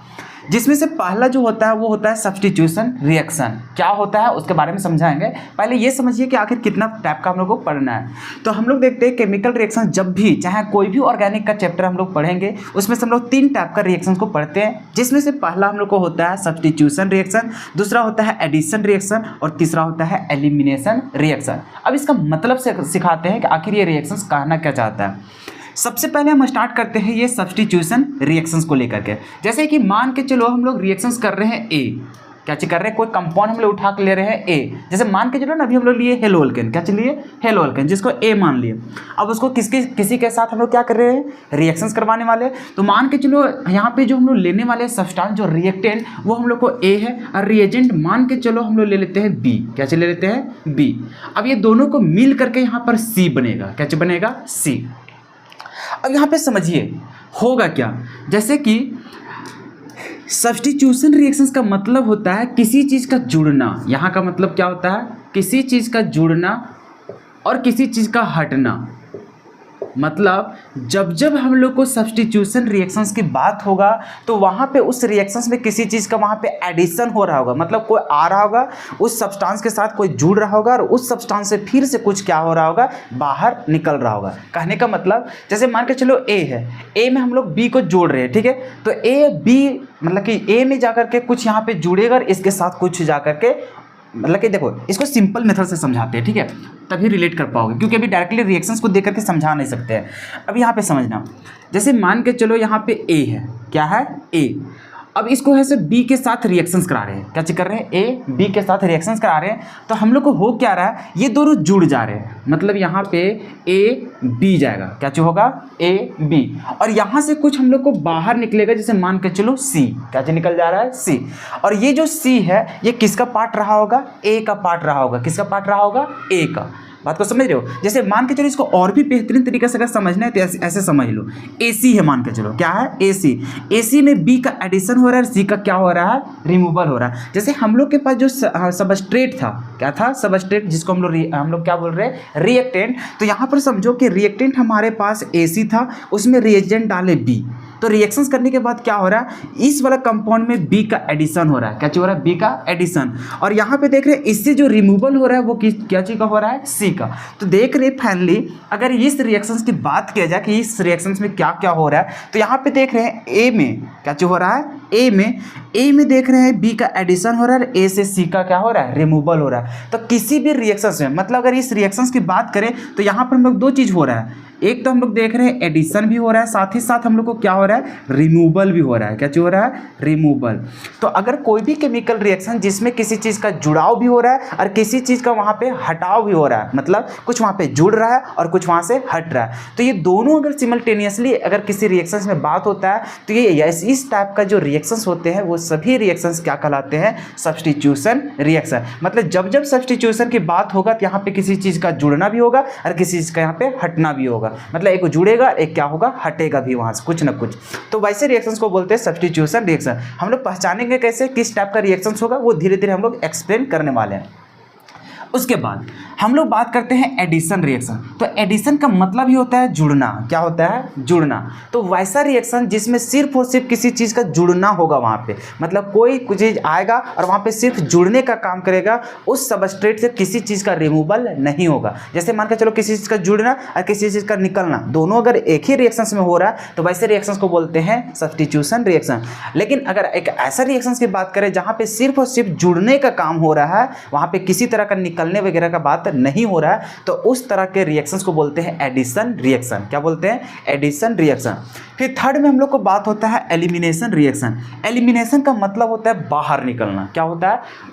जिसमें से पहला जो होता है वो होता है सब्स्टिट्यूशन रिएक्शन। क्या होता है उसके बारे में समझाएंगे, पहले ये समझिए कि आखिर कितना टाइप का हम लोग को पढ़ना है। तो हम लोग देखते हैं केमिकल रिएक्शन, जब भी चाहे कोई भी ऑर्गेनिक का चैप्टर हम लोग पढ़ेंगे उसमें से हम लोग 3 टाइप का रिएक्शन को पढ़ते हैं, जिसमें से पहला हम लोग को होता है सब्स्टिट्यूशन रिएक्शन, दूसरा होता है एडिशन रिएक्शन और तीसरा होता है एलिमिनेशन रिएक्शन। अब इसका मतलब से सिखाते हैं कि आखिर ये रिएक्शंस कहना क्या चाहता है। सबसे पहले हम स्टार्ट करते हैं ये सब्स्टिट्यूशन रिएक्शंस को लेकर के। जैसे कि मान के चलो हम लोग रिएक्शंस कर रहे हैं ए, क्या चीज कर रहे हैं, कोई कंपाउंड हम लोग उठा के ले रहे हैं ए। जैसे मान के चलो ना अभी हम लोग लिए हेलो एल्केन, क्या चलिए हेलो एल्केन, जिसको ए मान लिए। अब उसको किसी के साथ हम लोग क्या कर रहे हैं, रिएक्शंस करवाने वाले। तो मान के चलो यहाँ पे जो हम लोग लेने वाले सब्सटेंस जो रिएक्टेंट वो हम लोग को ए है, और रिएजेंट मान के चलो हम लोग ले लेते हैं बी। क्या चीज ले लेते हैं, बी। अब ये दोनों को मिल करके यहाँ पर सी बनेगा। क्या चीज बनेगा, सी। अब यहाँ पे समझिए होगा क्या, जैसे कि सब्स्टिट्यूशन रिएक्शंस का मतलब होता है किसी चीज़ का जुड़ना। यहाँ का मतलब क्या होता है, किसी चीज़ का जुड़ना और किसी चीज़ का हटना। मतलब जब हम लोग को सब्स्टिट्यूशन रिएक्शंस की बात होगा तो वहाँ पे उस रिएक्शंस में किसी चीज़ का वहाँ पे एडिशन हो रहा होगा, मतलब कोई आ रहा होगा उस सब्सटेंस के साथ, कोई जुड़ रहा होगा और उस सब्सटेंस से फिर से कुछ क्या हो रहा होगा, बाहर निकल रहा होगा। कहने का मतलब जैसे मान के चलो ए है, ए में हम लोग बी को जोड़ रहे हैं, ठीक है, तो ए बी मतलब कि ए में जाकर के कुछ यहाँ पे जुड़ेगा और इसके साथ कुछ जाकर के, मतलब कि देखो इसको सिंपल मेथड से समझाते हैं, ठीक है, तभी रिलेट कर पाओगे, क्योंकि अभी डायरेक्टली रिएक्शंस को देख करके समझा नहीं सकते हैं। अब यहाँ पे समझना, जैसे मान के चलो यहाँ पे ए है, क्या है, ए। अब इसको है से बी के साथ रिएक्शंस करा रहे हैं, क्या चीज कर रहे हैं, ए बी के साथ रिएक्शंस करा रहे हैं। तो हम लोग को हो क्या रहा है, ये दोनों जुड़ जा रहे हैं, मतलब यहाँ पे ए बी जाएगा, क्या चीज होगा, ए बी। और यहाँ से कुछ हम लोग को बाहर निकलेगा, जैसे मान के चलो सी, क्या चीज निकल जा रहा है, सी। और ये जो सी है ये किसका पार्ट रहा होगा, ए का पार्ट रहा होगा। किसका पार्ट रहा होगा, ए का। बात को समझ रहे हो। जैसे मान के चलो इसको और भी बेहतरीन तरीके से अगर समझना है तो ऐसे समझ लो, AC है मान के चलो, क्या है, AC। AC में B का एडिशन हो रहा है, C का क्या हो रहा है, रिमूवल हो रहा है। जैसे हम लोग के पास जो सबस्ट्रेट था, क्या था, सबस्ट्रेट, जिसको हम लोग क्या बोल रहे हैं, रिएक्टेंट। तो यहाँ पर समझो कि रिएक्टेंट हमारे पास AC था, उसमें रिएजेंट डाले B, तो रिएक्शंस करने के बाद क्या हो रहा है, इस वाला कंपाउंड में बी का एडिशन हो रहा है। क्या चीज हो रहा है, बी का एडिशन। और यहाँ पे देख रहे हैं इससे जो रिमूवल हो रहा है वो क्या चीज का हो रहा है, सी का। तो देख रहे फाइनली अगर इस रिएक्शंस की बात किया जाए कि इस रिएक्शंस में क्या क्या हो रहा है, तो यहाँ पे देख रहे हैं ए में क्या चीज हो रहा है, ए में देख रहे हैं बी का एडिशन हो रहा है, ए से सी का क्या हो रहा है, रिमूवल हो रहा है। तो किसी भी रिएक्शंस में, मतलब अगर इस रिएक्शंस की बात करें तो यहाँ पर हम लोग 2 चीज हो रहा है, एक तो हम लोग देख रहे हैं एडिशन भी हो रहा है, साथ ही साथ हम लोग को क्या हो रहा है, रिमूवल भी हो रहा है। क्या हो रहा है, रिमूवल। तो अगर कोई भी केमिकल रिएक्शन जिसमें किसी चीज़ का जुड़ाव भी हो रहा है और किसी चीज़ का वहाँ पे हटाव भी हो रहा है, मतलब कुछ वहाँ पे जुड़ रहा है और कुछ वहाँ से हट रहा है, तो ये दोनों अगर सिमल्टेनियसली अगर किसी रिएक्शंस में बात होता है तो ये इस टाइप का जो रिएक्शंस होते हैं वो सभी रिएक्शंस क्या कहलाते हैं, सब्स्टिट्यूशन रिएक्शन। मतलब जब जब सब्स्टिट्यूशन की बात होगा तो यहाँ पे किसी चीज़ का जुड़ना भी होगा और किसी चीज़ का यहाँ पे हटना भी होगा। मतलब एक जुड़ेगा, एक क्या होगा, हटेगा भी वहाँ से कुछ ना कुछ। तो वैसे रिएक्शंस को बोलते हैं सब्स्टिट्यूशन रिएक्शन। हम लोग पहचानेंगे कैसे, किस टाइप का रिएक्शंस होगा, वो धीरे धीरे हम लोग एक्सप्लेन करने वाले हैं। उसके बाद हम लोग बात करते हैं एडिशन रिएक्शन। तो एडिशन का मतलब ही होता है जुड़ना। क्या होता है, जुड़ना। तो वैसा रिएक्शन जिसमें सिर्फ और सिर्फ किसी चीज़ का जुड़ना होगा वहाँ पे, मतलब कोई कुछ चीज़ आएगा और वहाँ पे सिर्फ जुड़ने का काम करेगा, उस सबस्ट्रेट से किसी चीज़ का रिमूवल नहीं होगा। जैसे मान के चलो किसी चीज़ का जुड़ना और किसी चीज़ का निकलना, दोनों अगर एक ही रिएक्शंस में हो रहा है तो वैसे रिएक्शंस को बोलते हैं सब्स्टिट्यूशन रिएक्शन। लेकिन अगर एक ऐसा रिएक्शंस की बात करें जहाँ पे सिर्फ और सिर्फ जुड़ने का काम हो रहा है, वहाँ पे किसी तरह का निकलने वगैरह का बात नहीं हो रहा है, तो उस तरह के रिएक्शंस को बोलते हैं एडिशन रिएक्शन। क्या बोलते हैं, एडिशन रिएक्शन। फिर थर्ड में हम लोग को बात होता है एलिमिनेशन रिएक्शन। एलिमिनेशन का मतलब होता है बाहर निकलना। क्या होता है,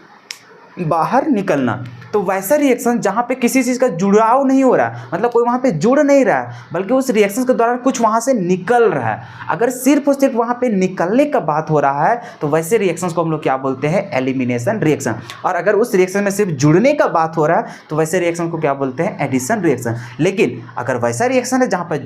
बाहर निकलना। तो वैसा रिएक्शन जहाँ पे किसी चीज़ का जुड़ाव नहीं हो रहा, मतलब कोई वहाँ पे जुड़ नहीं रहा है, बल्कि उस रिएक्शन के दौरान कुछ वहाँ से निकल रहा है, अगर सिर्फ और सिर्फ वहाँ पे निकलने का बात हो रहा है तो वैसे रिएक्शंस को हम लोग क्या बोलते हैं, एलिमिनेशन रिएक्शन। और अगर उस रिएक्शन में सिर्फ जुड़ने का बात हो रहा है तो वैसे रिएक्शन को क्या बोलते हैं, एडिशन रिएक्शन। लेकिन अगर वैसा रिएक्शन है जहाँ पर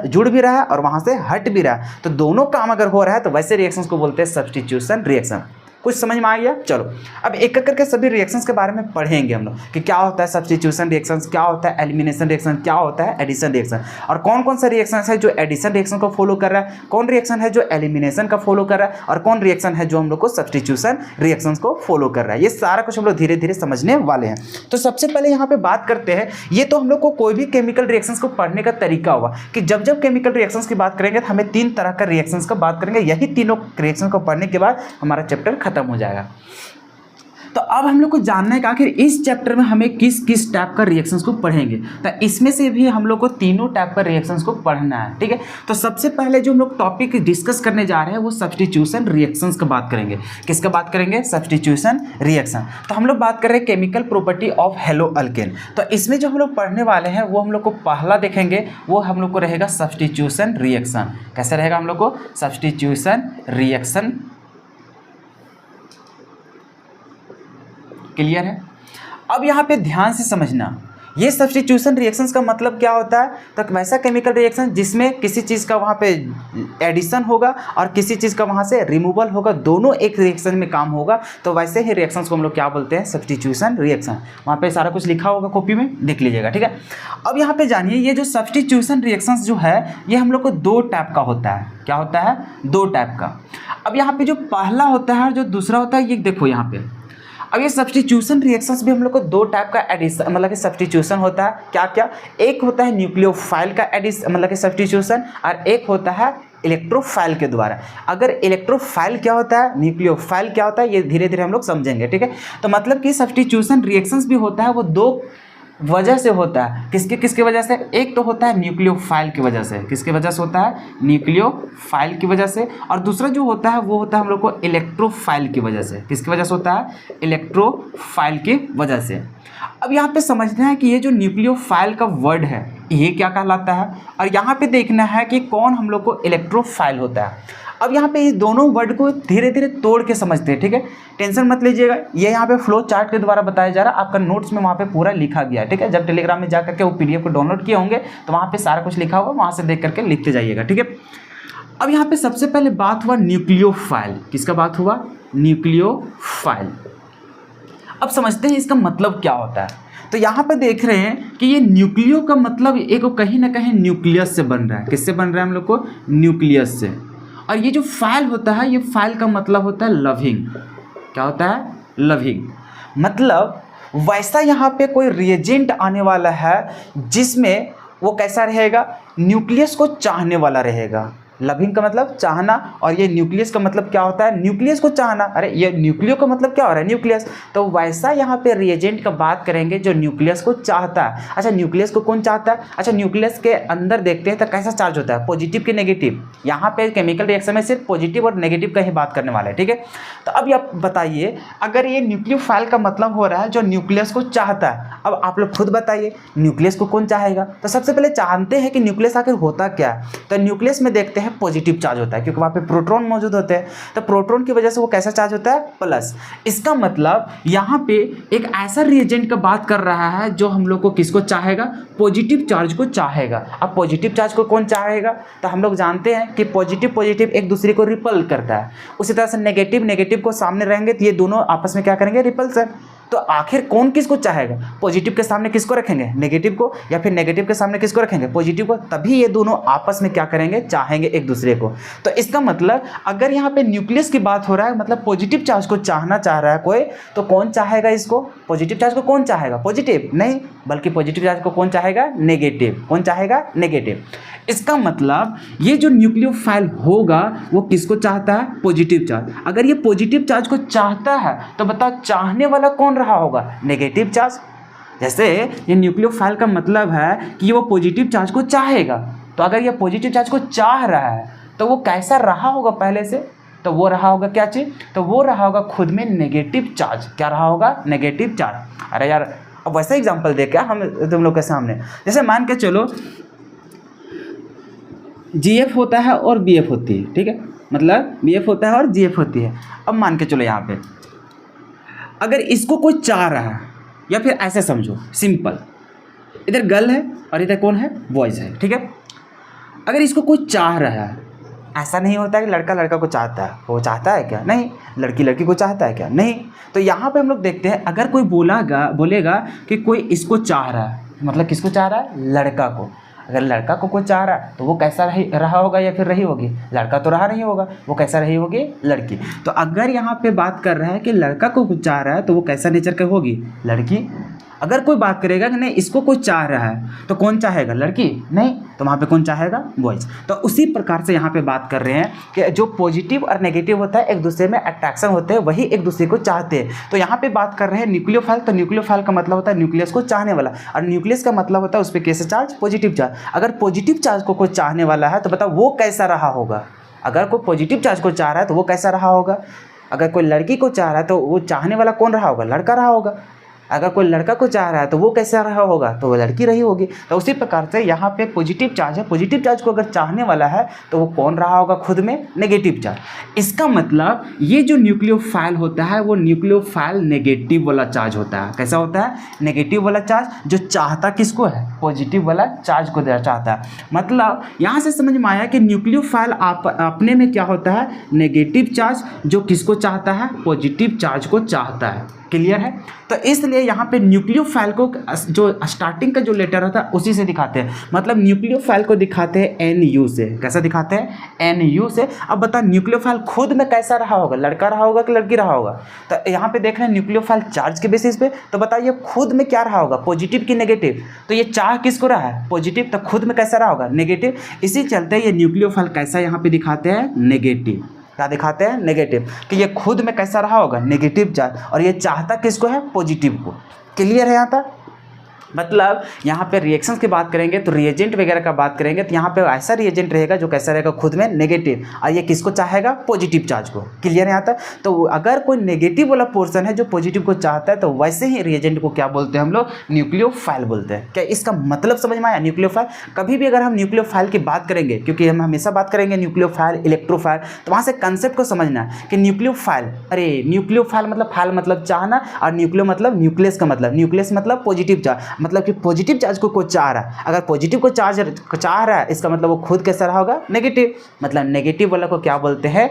जुड़ भी रहा है और वहाँ से हट भी रहा है, तो दोनों काम अगर हो रहा है तो वैसे रिएक्शंस को बोलते हैं सब्स्टिट्यूशन रिएक्शन। कुछ समझ में आ गया। चलो अब एक एक करके सभी रिएक्शंस के बारे में पढ़ेंगे हम लोग कि क्या होता है सब्स्टिट्यूशन रिएक्शंस, क्या होता है एलिमिनेशन रिएक्शन, क्या होता है एडिशन रिएक्शन, और कौन कौन सा रिएक्शन है जो एडिशन रिएक्शन को फॉलो कर रहा है, कौन रिएक्शन है जो एलिमिनेशन का फॉलो कर रहा है, और कौन रिएक्शन है जो हम लोग को सब्स्टिट्यूशन रिएक्शंस को फॉलो कर रहा है। ये सारा कुछ हम लोग धीरे धीरे समझने वाले हैं। तो सबसे पहले यहाँ पे बात करते हैं, ये तो हम लोग को कोई भी केमिकल रिएक्शंस को पढ़ने का तरीका होगा कि जब जब केमिकल रिएक्शंस की बात करेंगे तो हमें 3 तरह का रिएक्शंस का बात करेंगे। यही तीनों रिएक्शन को पढ़ने के बाद हमारा चैप्टर खत्म हो जाएगा। तो अब हम लोग को जानना है कि आखिर इस चैप्टर में हमें किस किस टाइप का रिएक्शंस को पढ़ेंगे। तो इसमें से भी हम लोग को तीनों टाइप का रिएक्शंस को पढ़ना है, ठीक है। तो सबसे पहले जो हम लोग टॉपिक डिस्कस करने जा रहे हैं वो सब्स्टिट्यूशन रिएक्शंस का बात करेंगे। किसका बात करेंगे, सब्स्टिट्यूशन रिएक्शन। तो हम लोग बात कर रहे हैं chemical property of hello alkane. तो इसमें जो हम लोग पढ़ने वाले हैं वो हम लोग को पहला देखेंगे, वो हम लोग को रहेगा सब्स्टिट्यूशन रिएक्शन। कैसे रहेगा हम लोग को, सब्स्टिट्यूशन रिएक्शन। क्लियर है। अब यहाँ पे ध्यान से समझना, ये सब्स्टिट्यूशन रिएक्शंस का मतलब क्या होता है। तो वैसा केमिकल रिएक्शन जिसमें किसी चीज़ का वहाँ पे एडिशन होगा और किसी चीज़ का वहाँ से रिमूवल होगा, दोनों एक रिएक्शन में काम होगा, तो वैसे ही रिएक्शंस को हम लोग क्या बोलते हैं, सब्स्टिट्यूशन रिएक्शन। वहाँ पे सारा कुछ लिखा होगा, कॉपी में देख लीजिएगा, ठीक है। अब यहाँ पे जानिए, ये जो सब्स्टिट्यूशन रिएक्शंस जो है ये हम लोग को 2 टाइप का होता है। क्या होता है, 2 टाइप का। अब यहाँ पे जो पहला होता है और जो दूसरा होता है, ये देखो यहाँ पे। अब ये सब्स्टिट्यूशन रिएक्शंस भी हम लोग को 2 टाइप का एडिशन मतलब कि सब्स्टिट्यूशन होता है। क्या क्या, एक होता है न्यूक्लियोफाइल का एडिशन मतलब कि सब्स्टिट्यूशन, और एक होता है इलेक्ट्रोफाइल के द्वारा। अगर इलेक्ट्रोफाइल क्या होता है, न्यूक्लियोफाइल क्या होता है, ये धीरे धीरे हम लोग समझेंगे, ठीक है। तो मतलब कि सब्स्टिट्यूशन रिएक्शंस भी होता है वो 2 वजह से होता है। किसके किसके वजह से, एक तो होता है न्यूक्लियोफाइल की वजह से। किसके वजह से होता है, न्यूक्लियोफाइल की वजह से। और दूसरा जो होता है वो होता है हम लोग को इलेक्ट्रोफाइल की वजह से। किसकी वजह से होता है, इलेक्ट्रोफाइल की वजह से। अब यहाँ पे समझना है कि ये जो न्यूक्लियोफाइल का वर्ड है ये क्या कहलाता है, और यहाँ पे देखना है कि कौन हम लोग को इलेक्ट्रोफाइल होता है। अब यहाँ पे इस दोनों वर्ड को धीरे धीरे तोड़ के समझते हैं, ठीक है। टेंशन मत लीजिएगा, ये यहाँ पे फ्लो चार्ट के द्वारा बताया जा रहा है, आपका नोट्स में वहाँ पे पूरा लिखा गया है, ठीक है। जब टेलीग्राम में जा करके वो PDF को डाउनलोड किए होंगे तो वहाँ पे सारा कुछ लिखा होगा, वहाँ से देख करके लिखते जाइएगा, ठीक है। अब यहाँ पे सबसे पहले बात हुआ न्यूक्लियोफाइल। किसका बात हुआ, न्यूक्लियोफाइल। अब समझते हैं इसका मतलब क्या होता है। तो यहाँ पे देख रहे हैं कि ये न्यूक्लियो का मतलब एक कहीं ना कहीं न्यूक्लियस से बन रहा है। किससे बन रहा है हम लोग को, न्यूक्लियस से। और ये जो फाइल होता है, ये फाइल का मतलब होता है लविंग। क्या होता है, लविंग। मतलब वैसा यहाँ पे कोई रिएजेंट आने वाला है जिसमें वो कैसा रहेगा, न्यूक्लियस को चाहने वाला रहेगा। लविंग का मतलब चाहना, और ये न्यूक्लियस का मतलब क्या होता है, न्यूक्लियस को चाहना। अरे ये न्यूक्लियो का मतलब क्या हो रहा है, न्यूक्लियस। तो वैसा यहाँ पे रिएजेंट का बात करेंगे जो न्यूक्लियस को चाहता है। अच्छा न्यूक्लियस को कौन चाहता है, अच्छा न्यूक्लियस के अंदर देखते हैं तो कैसा चार्ज होता है, पॉजिटिव कि नेगेटिव। यहाँ पे केमिकल रिएक्शन में सिर्फ पॉजिटिव और नेगेटिव का ही बात करने वाला है, ठीक है। तो अब आप बताइए, अगर ये न्यूक्लियोफाइल का मतलब हो रहा है जो न्यूक्लियस को चाहता है, अब आप लोग खुद बताइए न्यूक्लियस को कौन चाहेगा। तो सबसे पहले जानते हैं कि न्यूक्लियस आखिर होता क्या है। तो न्यूक्लियस में देखते हैं पॉजिटिव चार्ज होता है, क्योंकि वहाँ पे प्रोटॉन मौजूद होते हैं। तो प्रोटॉन की वजह से वो कैसा चार्ज होता है, प्लस। इसका मतलब यहाँ पे एक ऐसा रिएजेंट का बात कर रहा है जो हम लोग को किसको चाहेगा, पॉजिटिव चार्ज को चाहेगा। अब पॉजिटिव चार्ज को कौन चाहेगा, तो हम लोग जानते हैं कि पॉजिटिव पॉजिटिव एक दूसरे को रिपल करता है। उसी तरह से नेगेटिव नेगेटिव को सामने रहेंगे तो ये दोनों आपस में क्या करेंगे, रिपल्सन। तो आखिर कौन किसको चाहेगा, पॉजिटिव के सामने किसको रखेंगे, नेगेटिव को, या फिर नेगेटिव के सामने किसको रखेंगे, पॉजिटिव को। तभी ये दोनों आपस में क्या करेंगे, चाहेंगे एक दूसरे को। तो इसका मतलब अगर यहाँ पे न्यूक्लियस की बात हो रहा है, मतलब पॉजिटिव चार्ज को चाहना चाह रहा है कोई, तो कौन चाहेगा इसको, पॉजिटिव चार्ज को कौन चाहेगा, पॉजिटिव नहीं, बल्कि पॉजिटिव चार्ज को कौन चाहेगा, नेगेटिव। कौन चाहेगा, नेगेटिव। इसका मतलब ये जो न्यूक्लियोफाइल होगा वो किसको चाहता है, पॉजिटिव चार्ज। अगर ये पॉजिटिव चार्ज को चाहता है तो बताओ चाहने वाला कौन रहा होगा, नेगेटिव चार्ज। जैसे ये न्यूक्लियोफाइल का मतलब है कि वो पॉजिटिव चार्ज को चाहेगा। तो अगर ये पॉजिटिव चार्ज को चाह रहा है तो वो कैसा रहा होगा पहले से, तो वो रहा होगा क्या चीज़, तो वो रहा होगा खुद में नेगेटिव चार्ज। क्या रहा होगा, नेगेटिव चार्ज। अरे यार अब वैसा एग्जाम्पल दे क्या हम तुम लोग के सामने, जैसे मान के चलो GF होता है और BF होती है, ठीक है, मतलब BF होता है और GF होती है। अब मान के चलो यहाँ पे अगर इसको कोई चाह रहा है, या फिर ऐसे समझो सिंपल, इधर गर्ल है और इधर कौन है, बॉयज़ है, ठीक है। अगर इसको कोई चाह रहा है, ऐसा नहीं होता है कि लड़का लड़का को चाहता है, वो चाहता है क्या, नहीं। लड़की लड़की को चाहता है क्या, नहीं। तो यहाँ पे हम लोग देखते हैं अगर कोई बोलेगा कि कोई इसको चाह रहा है, मतलब किसको चाह रहा है, लड़का को। अगर लड़का को कोई चाह रहा है तो वो कैसा रहा होगा या फिर रही होगी, लड़का तो रहा नहीं होगा, वो कैसा रही होगी, लड़की। तो अगर यहाँ पे बात कर रहा है कि लड़का को कुछ चाह रहा है तो वो कैसा नेचर का होगी, लड़की। अगर कोई बात करेगा कि नहीं इसको कोई चाह रहा है तो कौन चाहेगा, लड़की, नहीं। तो वहाँ पे कौन चाहेगा, बॉयज़। तो उसी प्रकार से यहाँ पे बात कर रहे हैं कि जो पॉजिटिव और नेगेटिव होता है एक दूसरे में अट्रैक्शन होते हैं, वही एक दूसरे को चाहते हैं। तो यहाँ पे बात कर रहे हैं न्यूक्लियोफाइल। तो न्यूक्लियोफाइल का मतलब होता है न्यूक्लियस को चाहने वाला, और न्यूक्लियस का मतलब होता है उस पर कैसे चार्ज, पॉजिटिव चार्ज। अगर पॉजिटिव चार्ज को कोई चाहने वाला है तो बताओ वो कैसा रहा होगा। अगर कोई पॉजिटिव चार्ज को चाह रहा है तो वो कैसा रहा होगा। अगर कोई लड़की को चाह रहा है तो वो चाहने वाला कौन रहा होगा, लड़का रहा होगा। अगर कोई लड़का को चाह रहा है तो वो कैसा रहा होगा, तो वो लड़की रही होगी। तो उसी प्रकार से यहाँ पे पॉजिटिव चार्ज है, पॉजिटिव चार्ज को अगर चाहने वाला है तो वो कौन रहा होगा, खुद में नेगेटिव चार्ज। इसका मतलब ये जो न्यूक्लियोफाइल होता है वो न्यूक्लियोफाइल नेगेटिव वाला चार्ज होता है। कैसा होता है, नेगेटिव वाला चार्ज, जो चाहता किसको है, पॉजिटिव वाला चार्ज को चाहता है। मतलब यहाँ से समझ में आया कि न्यूक्लियोफाइल अपने में क्या होता है, नेगेटिव चार्ज, जो किसको चाहता है, पॉजिटिव चार्ज को चाहता है। क्लियर है। तो इसलिए यहाँ पे न्यूक्लियोफाइल को जो स्टार्टिंग का जो लेटर होता है उसी से दिखाते हैं, मतलब न्यूक्लियोफाइल को दिखाते हैं NU से। कैसा दिखाते हैं, NU से। अब बता न्यूक्लियोफाइल खुद में कैसा रहा होगा, लड़का रहा होगा कि लड़की रहा होगा। तो यहाँ पे देख रहे हैं न्यूक्लियोफाइल चार्ज के बेसिस पे, तो बताइए खुद में क्या रहा होगा, पॉजिटिव कि नेगेटिव। तो ये चाह किसको रहा है, पॉजिटिव, तो खुद में कैसा रहा होगा, नेगेटिव। इसी चलते ये न्यूक्लियोफाइल कैसा यहाँ पे दिखाते हैं, नेगेटिव। क्या दिखाते हैं, नेगेटिव, कि ये खुद में कैसा रहा होगा, नेगेटिव चार्ज, और ये चाहता किसको है, पॉजिटिव को। क्लियर है यहाँ तक। मतलब यहाँ पे रिएक्शंस की बात करेंगे तो रिएजेंट वगैरह का बात करेंगे तो यहाँ पे ऐसा रिएजेंट रहेगा जो कैसा रहेगा, खुद में नेगेटिव, और ये किसको चाहेगा, पॉजिटिव चार्ज को। क्लियर है यहाँ तक। तो अगर कोई नेगेटिव वाला पोर्शन है जो पॉजिटिव को चाहता है तो वैसे ही रिएजेंट को क्या बोलते हैं हम लोग, न्यूक्लियोफाइल बोलते हैं। क्या इसका मतलब समझ में आया, न्यूक्लियोफाइल। कभी भी अगर हम न्यूक्लियोफाइल की बात करेंगे, क्योंकि हम हमेशा बात करेंगे न्यूक्लियोफाइल, इलेक्ट्रोफाइल, तो वहाँ से कंसेप्ट को समझना है कि न्यूक्लियोफाइल, अरे न्यूक्लियोफाइल मतलब फाइल मतलब चाहना, और न्यूक्लियो मतलब न्यूक्लियस का मतलब, न्यूक्लियस मतलब पॉजिटिव चार्ज, मतलब कि पॉजिटिव चार्ज को चाह रहा है। अगर पॉजिटिव को चार्ज चाह रहा है इसका मतलब वो खुद कैसा रहा होगा, नेगेटिव। मतलब नेगेटिव वाला को क्या बोलते हैं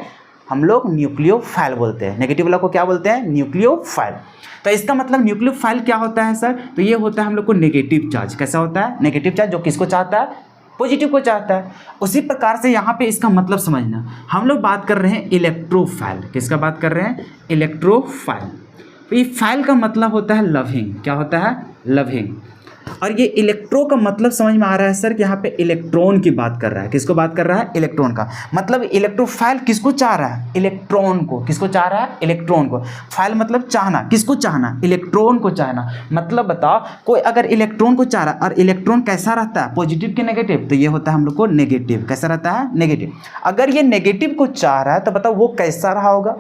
हम लोग, न्यूक्लियोफाइल बोलते हैं। नेगेटिव वाला को क्या बोलते हैं, न्यूक्लियोफाइल। तो इसका मतलब न्यूक्लियोफाइल क्या होता है सर, तो ये होता है हम लोग को नेगेटिव चार्ज। कैसा होता है, नेगेटिव चार्ज, जो किसको चाहता है, पॉजिटिव को चाहता है। उसी प्रकार से यहाँ पे इसका मतलब समझना, हम लोग बात कर रहे हैं इलेक्ट्रोफाइल। किसका बात कर रहे हैं, इलेक्ट्रोफाइल। ये फाइल का मतलब होता है लविंग, क्या होता है, लविंग। और ये इलेक्ट्रो का मतलब समझ में आ रहा है सर कि यहाँ पे इलेक्ट्रॉन की बात कर रहा है, किसको बात कर रहा है, इलेक्ट्रॉन का। मतलब इलेक्ट्रोफाइल किसको चाह रहा है, इलेक्ट्रॉन को। किसको चाह रहा है, इलेक्ट्रॉन को। फाइल मतलब चाहना, किसको चाहना, इलेक्ट्रॉन को चाहना। मतलब बताओ कोई अगर इलेक्ट्रॉन को चाह रहा है और इलेक्ट्रॉन कैसा रहता है, पॉजिटिव के नेगेटिव, तो ये होता है हम लोग को नेगेटिव। कैसा रहता है, नेगेटिव। अगर ये नेगेटिव को चाह रहा है तो बताओ वो कैसा रहा होगा।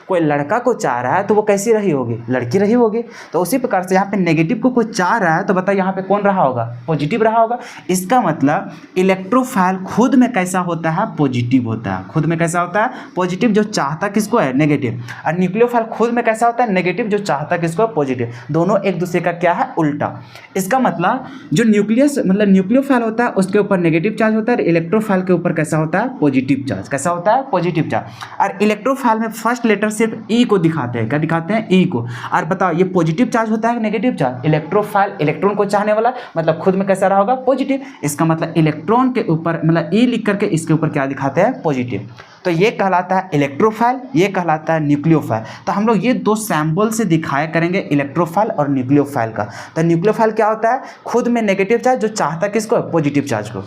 कोई लड़का को चाह रहा है तो वो कैसी रही होगी, लड़की रही होगी। तो उसी प्रकार से यहाँ पे नेगेटिव को कोई चाह रहा है तो बताओ यहाँ पे कौन रहा होगा, पॉजिटिव रहा होगा। इसका मतलब इलेक्ट्रोफाइल खुद में कैसा होता है, पॉजिटिव होता है। खुद में कैसा होता है, पॉजिटिव, जो चाहता किसको है, नेगेटिव। और न्यूक्लियोफाइल खुद में कैसा होता है, नेगेटिव, जो चाहता किसको है, पॉजिटिव। दोनों एक दूसरे का क्या है, उल्टा। इसका मतलब जो न्यूक्लियस मतलब न्यूक्लियोफाइल होता है उसके ऊपर नेगेटिव चार्ज होता है, और इलेक्ट्रोफाइल के ऊपर कैसा होता है, पॉजिटिव चार्ज। कैसा होता है, पॉजिटिव चार्ज। और इलेक्ट्रोफाइल में फर्स्ट लेटर सिर्फ ई को दिखाते हैं, क्या दिखाते हैं, ई को। और बताओ ये पॉजिटिव चार्ज होता है, नेगेटिव चार्ज। इलेक्ट्रोफाइल इलेक्ट्रॉन को चाहने वाला, मतलब खुद में कैसा रहा होगा, पॉजिटिव। इसका मतलब इलेक्ट्रॉन के ऊपर मतलब ई लिख करके इसके ऊपर क्या दिखाते हैं, पॉजिटिव। तो ये कहलाता है इलेक्ट्रोफाइल, ये कहलाता है न्यूक्लियोफाइल। तो हम लोग ये दो सैम्पल से दिखाया करेंगे इलेक्ट्रोफाइल और न्यूक्लियोफाइल का। तो न्यूक्लियोफाइल क्या होता है, खुद में नेगेटिव चार्ज, जो चाहता किसको, पॉजिटिव चार्ज को।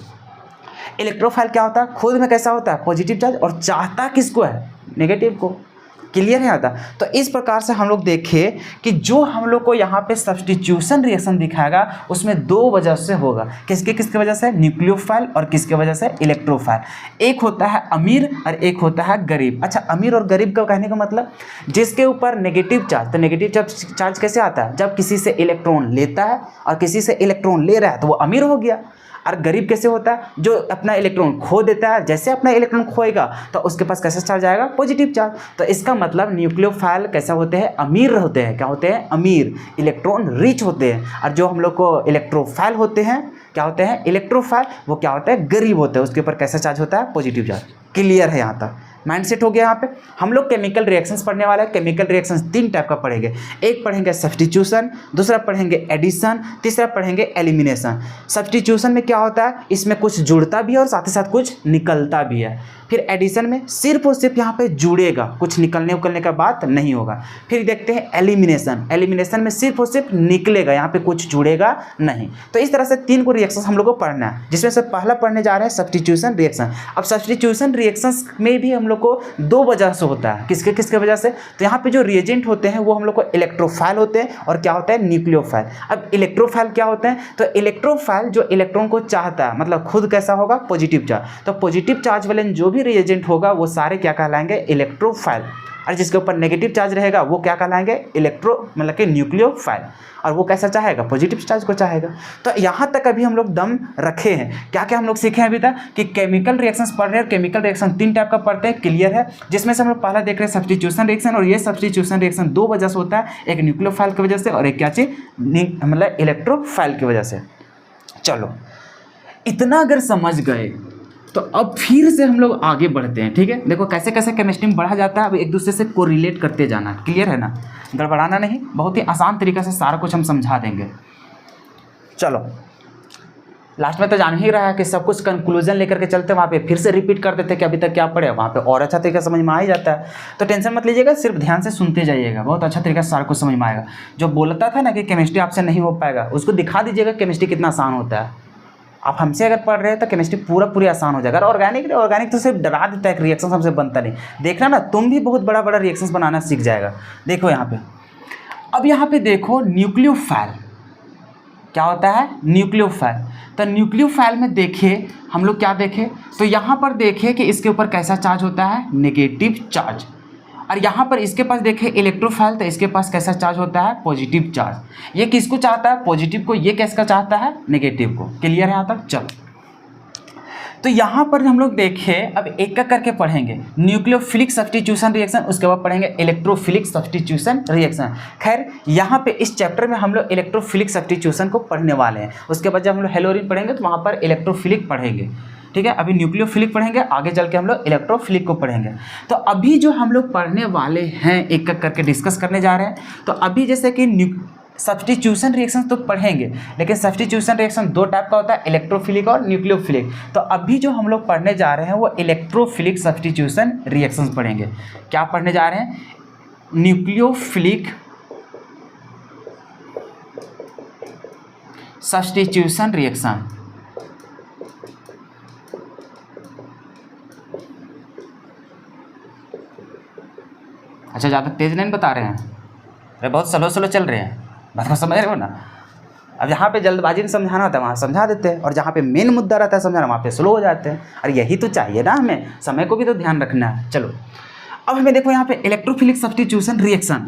इलेक्ट्रोफाइल क्या होता है, खुद में कैसा होता है, पॉजिटिव चार्ज, और चाहता किसको है, नेगेटिव को। क्लियर है आता। तो इस प्रकार से हम लोग देखें कि जो हम लोग को यहाँ पे सब्स्टिट्यूशन रिएक्शन दिखाएगा उसमें दो वजह से होगा। किसके किसके वजह से, न्यूक्लियोफाइल और किसके वजह से, इलेक्ट्रोफाइल। एक होता है अमीर और एक होता है गरीब। अच्छा, अमीर और गरीब का कहने का मतलब जिसके ऊपर नेगेटिव चार्ज, तो नेगेटिव चार्ज कैसे आता है, जब किसी से इलेक्ट्रॉन लेता है और किसी से इलेक्ट्रॉन ले रहा है तो वो अमीर हो गया। और गरीब कैसे होता है, जो अपना इलेक्ट्रॉन खो देता है, जैसे अपना इलेक्ट्रॉन खोएगा तो उसके पास कैसा चार्ज आएगा, पॉजिटिव चार्ज। तो इसका मतलब न्यूक्लियोफाइल कैसा होते हैं, अमीर होते हैं। क्या होते हैं, अमीर, इलेक्ट्रॉन रिच होते हैं। और जो हम लोग को इलेक्ट्रोफाइल होते हैं, क्या होते हैं, इलेक्ट्रोफाइल, वो क्या होता है, गरीब होते हैं। उसके ऊपर कैसा चार्ज होता है, पॉजिटिव चार्ज। क्लियर है यहाँ तक, माइंड सेट हो गया। यहाँ पे हम लोग केमिकल रिएक्शंस पढ़ने वाला है। केमिकल रिएक्शंस तीन टाइप का पढ़ेंगे। एक पढ़ेंगे सब्स्टिट्यूशन, दूसरा पढ़ेंगे एडिशन, तीसरा पढ़ेंगे एलिमिनेशन। सब्स्टिट्यूशन में क्या होता है, इसमें कुछ जुड़ता भी है और साथ ही साथ कुछ निकलता भी है। फिर एडिशन में सिर्फ और सिर्फ यहाँ पे जुड़ेगा, कुछ निकलने उकलने का बात नहीं होगा। फिर देखते हैं एलिमिनेशन। एलिमिनेशन में सिर्फ और सिर्फ निकलेगा, यहाँ पे कुछ जुड़ेगा नहीं। तो इस तरह से तीन को रिएक्शंस हम लोग को पढ़ना है, जिसमें से पहला पढ़ने जा रहे हैं सब्स्टिट्यूशन रिएक्शन। अब सब्स्टिट्यूशन रिएक्शंस में भी हम लोग को दो वजह से होता है। किसके किसके वजह से, तो यहाँ पे जो रिएजेंट होते हैं वो हम लोग को इलेक्ट्रोफाइल होते हैं और क्या होता है, न्यूक्लियोफाइल। अब इलेक्ट्रोफाइल क्या होते हैं, तो इलेक्ट्रोफाइल जो इलेक्ट्रॉन को चाहता है, मतलब खुद कैसा होगा, पॉजिटिव चार्ज। तो पॉजिटिव चार्ज वाले जो भी रिएजेंट होगा वो सारे क्या कहलाएंगे, इलेक्ट्रोफाइल। और जिसके ऊपर नेगेटिव चार्ज रहेगा वो क्या कहलाएंगे, मतलब कि न्यूक्लियोफाइल। और वो कैसा चाहेगा, पॉजिटिव चार्ज को चाहेगा। तो यहाँ तक अभी हम लोग दम रखे हैं। क्या क्या हम लोग सीखे हैं अभी तक, कि केमिकल रिएक्शंस पढ़ रहे हैं। केमिकल रिएक्शन तीन टाइप का पढ़ते हैं, क्लियर है। जिसमें से हम लोग पहला देख रहे हैं सब्स्टिट्यूशन रिएक्शन। और ये सब्स्टिट्यूशन रिएक्शन दो वजह से होता है, एक न्यूक्लियोफाइल की वजह से और एक क्या चीज़, मतलब इलेक्ट्रोफाइल की वजह से। चलो, इतना अगर समझ गए तो अब फिर से हम लोग आगे बढ़ते हैं। ठीक है, देखो कैसे कैसे केमिस्ट्री में बढ़ा जाता है। अब एक दूसरे से कोरिलेट करते जाना, क्लियर है ना, गड़बड़ाना नहीं। बहुत ही आसान तरीके से सारा कुछ हम समझा देंगे। चलो, लास्ट में तो जान ही रहा है कि सब कुछ कंक्लूजन लेकर के चलते, वहाँ पे फिर से रिपीट कर देते कि अभी तक क्या पढ़े, वहाँ पे और अच्छा तरीका समझ में आ ही जाता है। तो टेंशन मत लीजिएगा, सिर्फ ध्यान से सुनते जाइएगा, बहुत अच्छा तरीका से सारा कुछ समझ में आएगा। जो बोलता था ना कि केमिस्ट्री आपसे नहीं हो पाएगा, उसको दिखा दीजिएगा केमिस्ट्री कितना आसान होता है। आप हमसे अगर पढ़ रहे हैं तो केमिस्ट्री पूरी आसान हो जाएगा। ऑर्गेनिक तो सिर्फ डरा देता है, रिएक्शन हमसे बनता नहीं। देखना ना, तुम भी बहुत बड़ा बड़ा रिएक्शंस बनाना सीख जाएगा। देखो यहाँ पे, अब यहाँ पे देखो न्यूक्लियोफाइल क्या होता है, न्यूक्लियोफाइल। तो न्यूक्लियोफाइल में देखें हम लोग क्या देखें, तो यहाँ पर देखें कि इसके ऊपर कैसा चार्ज होता है, नेगेटिव चार्ज। और यहाँ पर इसके पास देखें इलेक्ट्रोफाइल, तो इसके पास कैसा चार्ज होता है, पॉजिटिव चार्ज। ये किसको चाहता है, पॉजिटिव को। ये किसका चाहता है, नेगेटिव को। क्लियर है यहाँ तक। चलो, तो यहाँ पर हम लोग देखें, अब एक एक करके पढ़ेंगे। न्यूक्लियोफिलिक सब्स्टिट्यूशन रिएक्शन, उसके बाद पढ़ेंगे इलेक्ट्रोफिलिक सब्स्टिट्यूशन रिएक्शन। खैर, यहाँ पे इस चैप्टर में हम लोग इलेक्ट्रोफिलिक सब्स्टिट्यूशन को पढ़ने वाले हैं। उसके बाद जब हम लोग हेलोरिन पढ़ेंगे तो वहाँ पर इलेक्ट्रोफिलिक पढ़ेंगे। ठीक है, अभी न्यूक्लियोफिलिक पढ़ेंगे, आगे चल के हम लोग इलेक्ट्रोफिलिक को पढ़ेंगे। तो अभी जो हम लोग पढ़ने वाले हैं, एक एक करके डिस्कस करने जा रहे हैं। तो अभी जैसे कि सब्स्टिट्यूशन रिएक्शन तो पढ़ेंगे, लेकिन सब्स्टिट्यूशन रिएक्शन दो टाइप का होता है, इलेक्ट्रोफिलिक और न्यूक्लियोफिलिक। तो अभी जो हम लोग पढ़ने जा रहे हैं वो इलेक्ट्रोफिलिक सब्स्टिट्यूशन रिएक्शंस पढ़ेंगे। क्या पढ़ने जा रहे हैं, न्यूक्लियोफिलिक सब्स्टिट्यूशन रिएक्शन। अच्छा, ज़्यादा तेज नहीं बता रहे हैं, अरे बहुत स्लो स्लो चल रहे हैं, बात को समझ रहे हो ना। अब यहाँ पे जल्दबाजी में समझाना होता है वहाँ समझा देते हैं, और जहाँ पे मेन मुद्दा रहता है समझाना वहाँ पे स्लो हो जाते हैं। अरे यही तो चाहिए ना, हमें समय को भी तो ध्यान रखना है। चलो अब हमें देखो यहाँ पे electrophilic substitution reaction.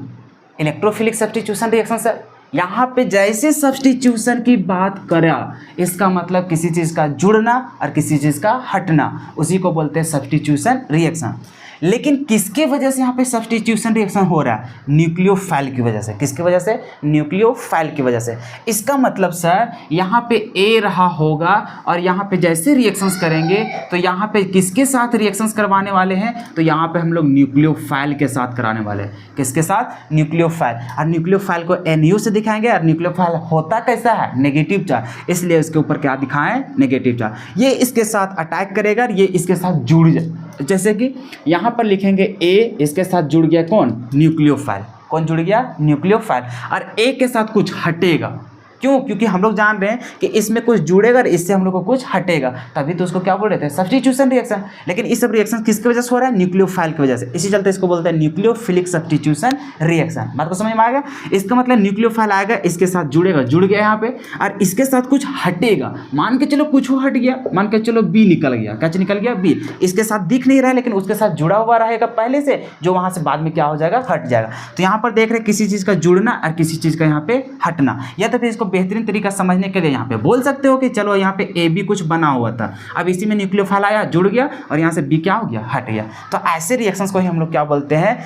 Electrophilic substitution reaction sir, यहाँ पे जैसे सब्स्टिट्यूशन की बात करा, इसका मतलब किसी चीज़ का जुड़ना और किसी चीज़ का हटना, उसी को बोलते हैं सब्स्टिट्यूशन रिएक्शन। लेकिन किसके वजह से यहाँ पे सब्स्टिट्यूशन रिएक्शन हो रहा है? न्यूक्लियोफाइल की वजह से। किसकी वजह से? न्यूक्लियोफाइल की वजह से। इसका मतलब सर यहाँ पे ए रहा होगा, और यहाँ पे जैसे रिएक्शंस करेंगे तो यहाँ पे किसके साथ रिएक्शंस करवाने वाले हैं? तो यहाँ पे हम लोग न्यूक्लियोफाइल के साथ कराने वाले हैं। किसके साथ? न्यूक्लियोफाइल। और न्यूक्लियोफाइल को NU से दिखाएंगे, और न्यूक्लियोफाइल होता कैसा है? नेगेटिव चार्ज, इसलिए इसके ऊपर क्या दिखाएं? Negative charge. ये इसके साथ अटैक करेगा और ये इसके साथ जुड़ जाए। जैसे कि यहाँ पर लिखेंगे ए, इसके साथ जुड़ गया कौन? न्यूक्लियोफाइल। कौन जुड़ गया? न्यूक्लियोफाइल। और ए के साथ कुछ हटेगा, क्यों? क्योंकि हम लोग जान रहे हैं कि इसमें कुछ जुड़ेगा और इससे हम लोग को कुछ हटेगा, तभी तो उसको क्या बोल रहे थे? Substitution reaction. लेकिन इस सब रिएक्शन किसकी वजह से हो रहा है? न्यूक्लियोफाइल की वजह से। इसी चलते इसको बोलते हैं न्यूक्लियोफिलिक सब्स्टिट्यूशन रिएक्शन। बात को समझ में आएगा? इसका मतलब न्यूक्लियोफाइल आएगा, इसके साथ जुड़ेगा, जुड़ गया यहाँ पे, और इसके साथ कुछ हटेगा। मान के चलो कुछ हट गया, मान के चलो बी निकल गया। क्या निकल गया? बी। इसके साथ दिख नहीं रहा है, लेकिन उसके साथ जुड़ा हुआ रहेगा पहले से, जो वहाँ से बाद में क्या हो जाएगा? हट जाएगा। तो यहाँ पर देख रहे किसी चीज़ का जुड़ना और किसी चीज़ का यहाँ पे हटना, या तो फिर इसको बेहतरीन तरीका समझने के लिए यहाँ पे बोल सकते हो कि चलो यहाँ पे ए बी कुछ बना हुआ था, अब इसी में न्यूक्लियोफाइल आया, जुड़ गया, और यहाँ से बी क्या हो गया? हट गया। तो ऐसे रिएक्शंस को ही हम लोग क्या बोलते हैं?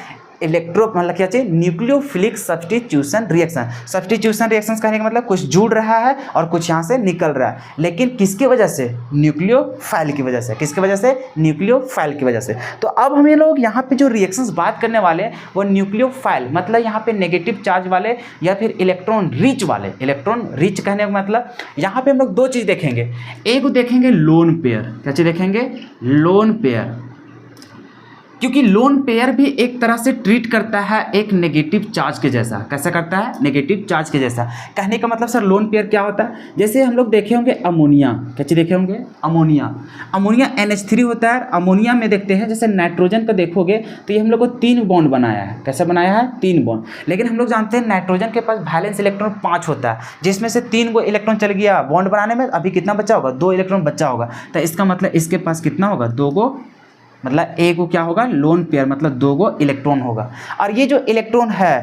मतलब क्या चाहिए? Nucleophilic substitution reaction. Substitution reactions कहने का मतलब कुछ जुड़ रहा है और कुछ यहाँ से निकल रहा है, लेकिन किसकी वजह से? न्यूक्लियोफाइल की वजह से। किसकी वजह से? न्यूक्लियोफाइल की वजह से। तो अब हम ये लोग यहाँ पे जो रिएक्शंस बात करने वाले हैं वो न्यूक्लियोफाइल, मतलब यहाँ पे नेगेटिव चार्ज वाले या फिर इलेक्ट्रॉन रिच वाले। इलेक्ट्रॉन रिच कहने का मतलब यहाँ पे हम लोग दो चीज़ देखेंगे। एक देखेंगे लोन पेयर। क्या चीज़ देखेंगे? Lone pair. क्योंकि लोन पेयर भी एक तरह से ट्रीट करता है एक नेगेटिव चार्ज के जैसा। कैसा करता है? नेगेटिव चार्ज के जैसा। कहने का मतलब सर लोन पेयर क्या होता है? जैसे हम लोग देखे होंगे अमोनिया। क्या चीज़ देखे होंगे? अमोनिया। अमोनिया NH3 होता है। अमोनिया में देखते हैं जैसे नाइट्रोजन का देखोगे तो ये हम लोग को 3 बॉन्ड बनाया है। कैसा बनाया है? 3 बॉन्ड। लेकिन हम लोग जानते हैं नाइट्रोजन के पास वैलेंस इलेक्ट्रॉन 5 होता है, जिसमें से 3 गो इलेक्ट्रॉन चल गया बॉन्ड बनाने में, अभी कितना बचा होगा? 2 इलेक्ट्रॉन बचा होगा। तो इसका मतलब इसके पास कितना होगा? 2 गो, मतलब ए को क्या होगा? लोन पेयर, मतलब 2 गो इलेक्ट्रॉन होगा। और ये जो इलेक्ट्रॉन है,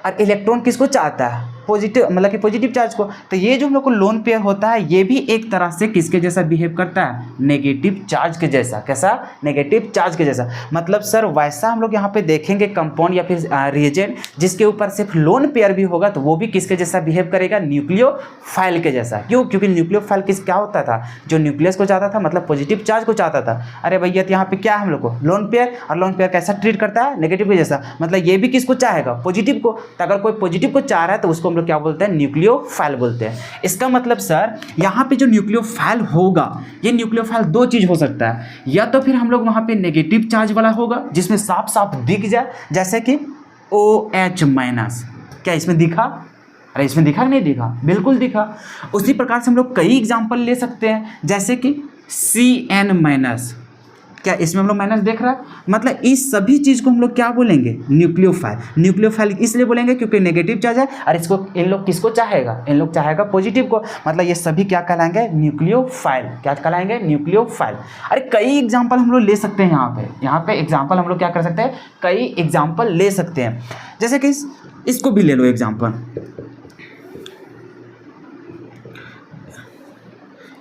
और इलेक्ट्रॉन किसको चाहता है? पॉजिटिव, मतलब कि पॉजिटिव चार्ज को। तो ये जो हम लोग को लोन पेयर होता है ये भी एक तरह से किसके जैसा बिहेव करता है? नेगेटिव चार्ज के जैसा। कैसा? नेगेटिव चार्ज के जैसा। मतलब सर वैसा हम लोग यहाँ पे देखेंगे कंपाउंड या फिर रिएजेंट जिसके ऊपर सिर्फ लोन पेयर भी होगा तो वो भी किसके जैसा बिहेव करेगा? न्यूक्लियोफाइल के जैसा। क्यों? क्योंकि न्यूक्लियोफाइल किस क्या होता था? जो न्यूक्लियस को चाहता था, मतलब पॉजिटिव चार्ज को चाहता था। अरे भैया तो यहाँ पे क्या है हम लोग को? Lone pair. और लोन पेयर कैसा ट्रीट करता है? नेगेटिव के जैसा। मतलब ये भी किसको चाहेगा? पॉजिटिव को। तो अगर कोई पॉजिटिव को चाह रहा है तो उसको हम लोग क्या बोलते हैं? न्यूक्लियोफाइल बोलते हैं। इसका मतलब सर यहाँ पे जो न्यूक्लियोफाइल होगा, ये न्यूक्लियोफाइल 2 चीज हो सकता है। या तो फिर हम लोग वहाँ पे नेगेटिव चार्ज वाला होगा जिसमें साफ साफ दिख जाए, जैसे कि OH-। क्या इसमें दिखा? अरे इसमें दिखा कि नहीं दिखा? बिल्कुल दिखा। उसी प्रकार से हम लोग कई एग्जाम्पल ले सकते हैं, जैसे कि CN-। क्या इसमें हम लोग माइनस देख रहा है? मतलब इस सभी चीज़ को हम लोग क्या बोलेंगे? न्यूक्लियोफाइल। न्यूक्लियोफाइल इसलिए बोलेंगे क्योंकि नेगेटिव चार्ज है, और इसको इन लोग किसको चाहेगा? इन लोग चाहेगा पॉजिटिव को। मतलब ये सभी क्या कहलाएंगे? न्यूक्लियोफाइल। क्या कहलाएंगे? न्यूक्लियोफाइल। अरे कई एग्जाम्पल हम लोग ले सकते हैं यहाँ पे एग्जाम्पल हम लोग क्या कर सकते हैं? कई एग्जाम्पल ले सकते हैं। जैसे कि इसको भी ले लो एग्जाम्पल,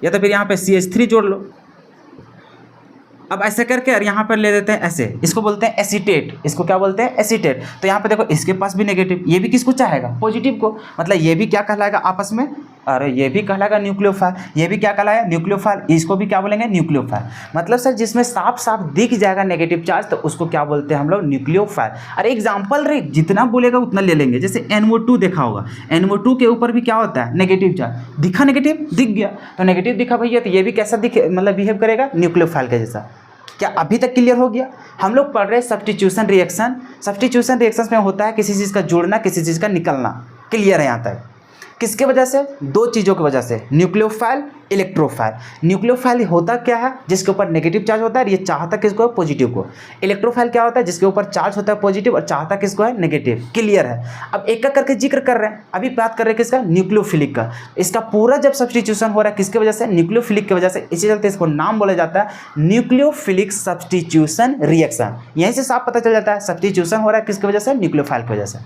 या तो फिर यहाँ पे CH3 जोड़ लो। अब ऐसे करके और यहाँ पर ले देते हैं ऐसे, इसको बोलते हैं एसीटेट। इसको क्या बोलते हैं? एसीटेट। तो यहाँ पे देखो इसके पास भी नेगेटिव, ये भी किसको चाहेगा? पॉजिटिव को। मतलब ये भी क्या कहलाएगा आपस में? अरे ये भी कहलाएगा न्यूक्लियोफाइल। ये भी क्या कहलाएगा? न्यूक्लियोफाइल। इसको भी क्या बोलेंगे? न्यूक्लियोफाइल। मतलब सर जिसमें साफ साफ दिख जाएगा नेगेटिव चार्ज तो उसको क्या बोलते हैं हम लोग? न्यूक्लियोफाइल। अरे एग्जाम्पल रे, जितना बोलेगा उतना ले लेंगे। जैसे NO2 देखा होगा, NO2 के ऊपर भी क्या होता है? Negative charge. दिखा नेगेटिव? दिख गया। तो नेगेटिव दिखा भैया, तो ये भी कैसा मतलब बिहेव करेगा? न्यूक्लियोफाइल के जैसा। क्या अभी तक क्लियर हो गया? हम लोग पढ़ रहे हैं सब्स्टिट्यूशन रिएक्शन। सब्स्टिट्यूशन रिएक्शंस में होता है किसी चीज़ का जुड़ना, किसी चीज़ का निकलना। क्लियर है यहाँ तक? किसके वजह से? दो चीज़ों की वजह से, न्यूक्लियोफाइल, इलेक्ट्रोफाइल। न्यूक्लियोफाइल होता क्या है? जिसके ऊपर नेगेटिव चार्ज होता है, ये चाहता किसको है? पॉजिटिव को। इलेक्ट्रोफाइल क्या होता है? जिसके ऊपर चार्ज होता है पॉजिटिव और चाहता किसको है? नेगेटिव। क्लियर है? अब एक एक करके जिक्र कर रहे हैं। अभी बात कर रहे हैं किसका? न्यूक्लियोफिलिक का। इसका पूरा जब सब्स्टिट्यूशन हो रहा है किसकी वजह से? न्यूक्लियोफिलिक की वजह से। इसी चलते इसको नाम बोला जाता है न्यूक्लियोफिलिक सब्स्टिट्यूशन रिएक्शन। यहीं से साफ पता चल जाता है सब्स्टिट्यूशन हो रहा है किसकी वजह से? न्यूक्लियोफाइल की वजह से।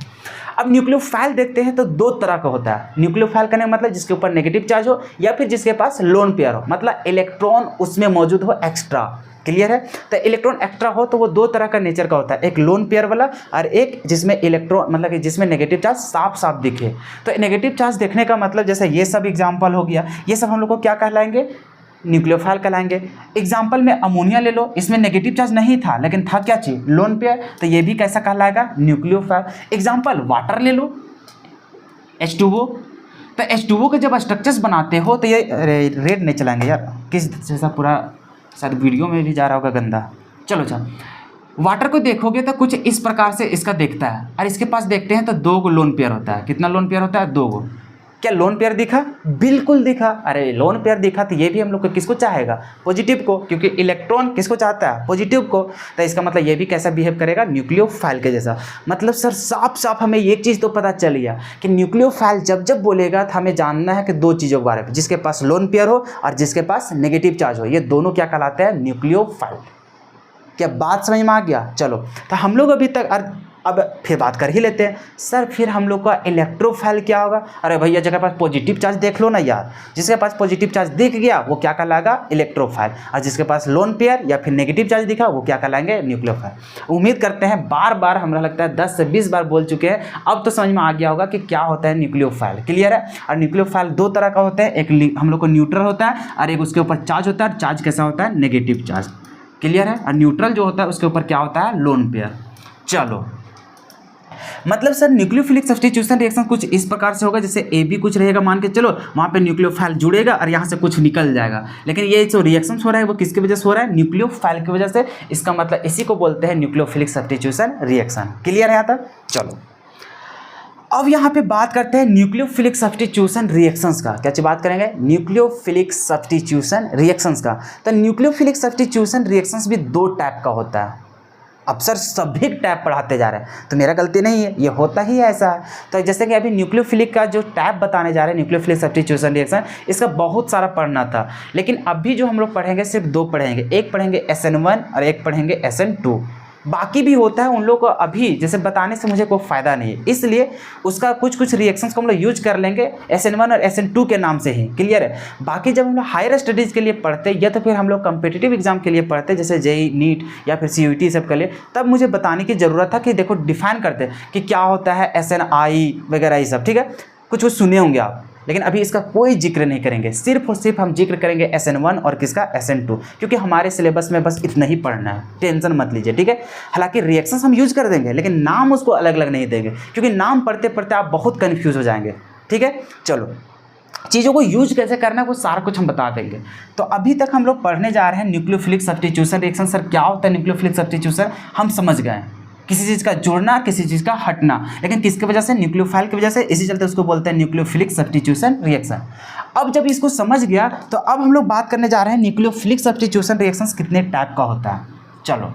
अब न्यूक्लियोफाइल देखते हैं तो दो तरह का होता है। न्यूक्लियोफाइल का मतलब जिसके ऊपर नेगेटिव चार्ज हो या फिर जिसके पास लोन पेयर हो, मतलब इलेक्ट्रॉन उसमें मौजूद हो एक्स्ट्रा। क्लियर है? तो इलेक्ट्रॉन एक्स्ट्रा हो तो वो दो तरह का नेचर का होता है, एक लोन पेयर वाला और एक जिसमें इलेक्ट्रॉन मतलब कि जिसमें नेगेटिव चार्ज साफ साफ दिखे। तो नेगेटिव चार्ज देखने का मतलब जैसे ये सब एग्जाम्पल हो गया, ये सब हम लोग को क्या कहलाएंगे? न्यूक्लियोफाइल कहलाएंगे। एग्जाम्पल में अमोनिया ले लो, इसमें नेगेटिव चार्ज नहीं था लेकिन था क्या चीज? लोन पेयर, तो ये भी कैसा कहलाएगा? न्यूक्लियोफाइल। एग्जाम्पल वाटर ले लो, H2O। तो H2O के जब स्ट्रक्चर्स बनाते हो तो ये रेड नहीं चलाएंगे यार, किस जैसा पूरा शायद वीडियो में भी जा रहा होगा गंदा। चलो वाटर को देखोगे तो कुछ इस प्रकार से इसका दिखता है और इसके पास देखते हैं तो दो लोन पेयर होता है। कितना लोन पेयर होता है? दो गो। क्या लोन पेयर दिखा? बिल्कुल दिखा। अरे लोन पेयर दिखा तो ये भी हम लोग को किसको चाहेगा? पॉजिटिव को, क्योंकि इलेक्ट्रॉन किसको चाहता है? पॉजिटिव को। तो इसका मतलब ये भी कैसा बिहेव करेगा? न्यूक्लियोफाइल के जैसा। मतलब सर साफ साफ हमें एक चीज़ तो पता चल गया कि न्यूक्लियोफाइल जब जब बोलेगा तो हमें जानना है कि दो चीज़ों के बारे में, जिसके पास लोन पेयर हो और जिसके पास नेगेटिव चार्ज हो, ये दोनों क्या कहलाते हैं? न्यूक्लियोफाइल। क्या बात समझ में आ गया? चलो तो हम लोग अभी तक अब फिर बात कर ही लेते हैं। सर फिर हम लोग का इलेक्ट्रोफाइल क्या होगा? अरे भैया जिसके पास पॉजिटिव चार्ज देख लो ना यार, जिसके पास पॉजिटिव चार्ज दिख गया वो क्या कहलाएगा? इलेक्ट्रोफाइल। और जिसके पास लोन पेयर या फिर नेगेटिव चार्ज दिखा वो क्या कहलाएंगे? न्यूक्लियोफाइल। उम्मीद करते हैं बार बार हमरा लगता है 10 से 20 बार बोल चुके हैं, अब तो समझ में आ गया होगा कि क्या होता है न्यूक्लियोफाइल। क्लियर है? और न्यूक्लियोफाइल दो तरह का होता है, एक हम लोग को न्यूट्रल होता है और एक उसके ऊपर चार्ज होता है। चार्ज कैसा होता है? Negative charge. क्लियर है? और न्यूट्रल जो होता है उसके ऊपर क्या होता है? Lone pair. चलो मतलब सर न्यूक्लियोफिलिक सब्स्टिट्यूशन रिएक्शन कुछ इस प्रकार से होगा, जैसे ए बी कुछ रहेगा मान के चलो, वहाँ पे न्यूक्लियोफाइल जुड़ेगा और यहाँ से कुछ निकल जाएगा। लेकिन ये जो रिएक्शन हो रहा है वो किसकी वजह से हो रहा है? न्यूक्लियोफाइल की वजह से। इसका मतलब इसी को बोलते हैं न्यूक्लियोफिलिक सब्स्टिट्यूशन रिएक्शन। क्लियर है यहाँ तक? चलो अब यहाँ पे बात करते हैं न्यूक्लियोफिलिक सब्स्टिट्यूशन रिएक्शंस का। क्या बात करेंगे? न्यूक्लियोफिलिक सब्स्टिट्यूशन रिएक्शंस का। तो न्यूक्लियोफिलिक सब्स्टिट्यूशन रिएक्शंस भी दो टाइप का होता है। अब सर सभी टैब पढ़ाते जा रहे हैं तो मेरा गलती नहीं है, ये होता ही ऐसा है। तो जैसे कि अभी न्यूक्लियोफिलिक का जो टैब बताने जा रहे हैं, न्यूक्लियोफिलिक सब्स्टिट्यूशन रिएक्शन, इसका बहुत सारा पढ़ना था लेकिन अभी जो हम लोग पढ़ेंगे सिर्फ दो पढ़ेंगे, एक पढ़ेंगे SN1 और एक पढ़ेंगे SN2। बाकी भी होता है उन लोग को अभी जैसे बताने से मुझे कोई फ़ायदा नहीं है, इसलिए उसका कुछ कुछ रिएक्शंस को हम लोग यूज कर लेंगे SN1 और SN2 के नाम से ही। क्लियर है? बाकी जब हम लोग हायर स्टडीज़ के लिए पढ़ते या तो फिर हम लोग कम्पिटिटिव एग्जाम के लिए पढ़ते जैसे JEE नीट या फिर CUET सब के लिए, तब मुझे बताने की ज़रूरत था कि देखो डिफाइन करते कि क्या होता है SNI वगैरह ये सब। ठीक है? कुछ कुछ सुने होंगे आप, लेकिन अभी इसका कोई जिक्र नहीं करेंगे, सिर्फ और सिर्फ हम जिक्र करेंगे SN1 और किसका? SN2, क्योंकि हमारे सिलेबस में बस इतना ही पढ़ना है, टेंशन मत लीजिए। ठीक है? हालांकि रिएक्शंस हम यूज कर देंगे लेकिन नाम उसको अलग अलग नहीं देंगे, क्योंकि नाम पढ़ते पढ़ते आप बहुत कन्फ्यूज हो जाएंगे। ठीक है? चलो चीज़ों को यूज कैसे करना है वो सारा कुछ हम बता देंगे। तो अभी तक हम लोग पढ़ने जा रहे हैं न्यूक्लियोफिलिक सब्स्टिट्यूशन रिएक्शन। सर क्या होता है न्यूक्लियोफिलिक सब्स्टिट्यूशन? हम समझ गए, किसी चीज़ का जुड़ना किसी चीज़ का हटना, लेकिन किसकी वजह से? न्यूक्लियोफाइल की वजह से। इसी चलते उसको बोलते हैं न्यूक्लियोफिलिक सब्स्टिट्यूशन रिएक्शन। अब जब इसको समझ गया तो अब हम लोग बात करने जा रहे हैं न्यूक्लियोफिलिक सब्स्टिट्यूशन रिएक्शंस कितने टाइप का होता है। चलो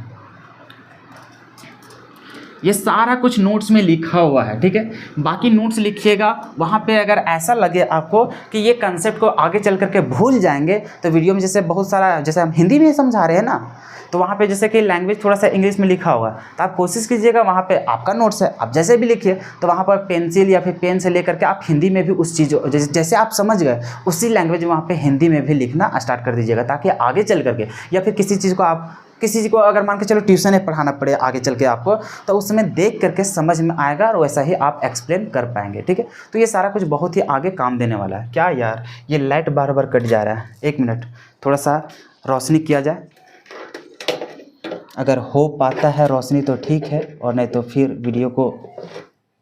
ये सारा कुछ नोट्स में लिखा हुआ है। ठीक है? बाकी नोट्स लिखिएगा, वहाँ पे अगर ऐसा लगे आपको कि ये कंसेप्ट को आगे चल करके भूल जाएंगे तो वीडियो में जैसे बहुत सारा जैसे हम हिंदी में समझा रहे हैं ना, तो वहाँ पे जैसे कि लैंग्वेज थोड़ा सा इंग्लिश में लिखा हुआ तो आप कोशिश कीजिएगा, वहाँ पे आपका नोट्स है आप जैसे भी लिखिए तो वहाँ पर पेंसिल या फिर पेन से लेकर के आप हिंदी में भी उस चीज़ जैसे आप समझ गए उसी लैंग्वेज में वहाँ पे हिंदी में भी लिखना स्टार्ट कर दीजिएगा, ताकि आगे चल करके या फिर किसी चीज़ को आप किसी चीज़ को अगर मान के चलो ट्यूशन है पढ़ाना पड़े आगे चल के आपको, तो उसमें देख करके समझ में आएगा और वैसा ही आप एक्सप्लेन कर पाएंगे। ठीक है? तो ये सारा कुछ बहुत ही आगे काम देने वाला है। क्या यार ये लाइट बार बार कट जा रहा है, एक मिनट थोड़ा सा रोशनी किया जाए, अगर हो पाता है रोशनी तो ठीक है और नहीं तो फिर वीडियो को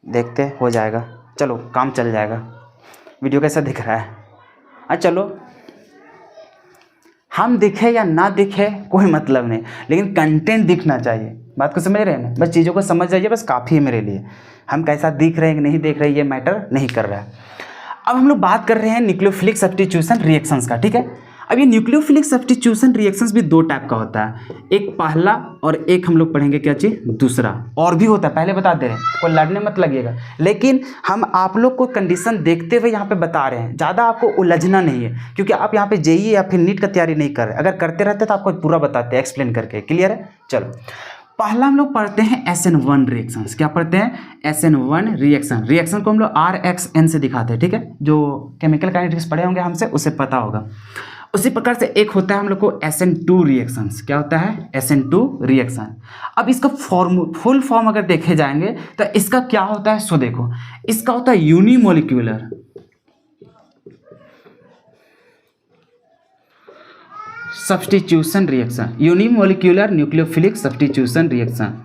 देखते हो जाएगा। चलो काम चल जाएगा। वीडियो कैसा दिख रहा है? चलो हम दिखे या ना दिखे कोई मतलब नहीं, लेकिन कंटेंट दिखना चाहिए। बात को समझ रहे हैं ना? बस चीज़ों को समझ जाइए, बस काफ़ी है मेरे लिए। हम कैसा दिख रहे हैं कि नहीं देख रहे ये मैटर नहीं कर रहा है। अब हम लोग बात कर रहे हैं न्यूक्लियोफिलिक सब्स्टिट्यूशन रिएक्शंस का, ठीक है। अब ये न्यूक्लियोफिलिक सब्स्टिट्यूशन रिएक्शंस भी दो टाइप का होता है, एक पहला और एक हम लोग पढ़ेंगे क्या चीज़, दूसरा। और भी होता है, पहले बता दे रहे हैं, कोई लड़ने मत लगिएगा, लेकिन हम आप लोग को कंडीशन देखते हुए यहाँ पे बता रहे हैं, ज़्यादा आपको उलझना नहीं है, क्योंकि आप यहाँ पे जेईई या फिर नीट का तैयारी नहीं कर रहे। अगर करते रहते तो आपको पूरा बताते हैं एक्सप्लेन करके, क्लियर है। चलो पहला हम लोग पढ़ते हैं SN1 रिएक्शंस। क्या पढ़ते हैं, SN1 रिएक्शन। रिएक्शन को हम लोग RXN से दिखाते हैं, ठीक है। जो केमिकल काइनेटिक्स पढ़े होंगे हमसे उसे पता होगा। उसी प्रकार से एक होता है हम लोग को SN2 रिएक्शंस। क्या होता है, SN2 रिएक्शन। अब इसका फुल फॉर्म अगर देखे जाएंगे तो इसका क्या होता है, सो देखो इसका होता है unimolecular substitution reaction, unimolecular nucleophilic substitution reaction.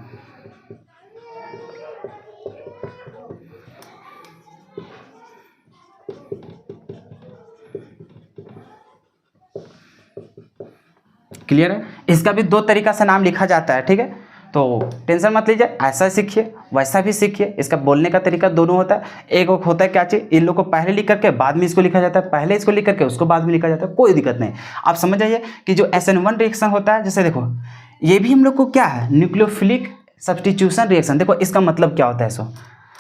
Clear है। इसका भी दो तरीका से नाम लिखा जाता है, ठीक है, तो टेंशन मत लीजिए, ऐसा सीखिए वैसा भी सीखिए। इसका बोलने का तरीका दोनों होता है। एक होता है क्या चीज़, इन लोग को पहले लिख करके बाद में इसको लिखा जाता है, पहले इसको लिख करके उसको बाद में लिखा जाता है, कोई दिक्कत नहीं। आप समझ जाइए कि जो SN1 रिएक्शन होता है, जैसे देखो ये भी हम लोग को क्या है, न्यूक्लियोफिलिक सब्स्टिट्यूशन रिएक्शन। देखो इसका मतलब क्या होता है सो,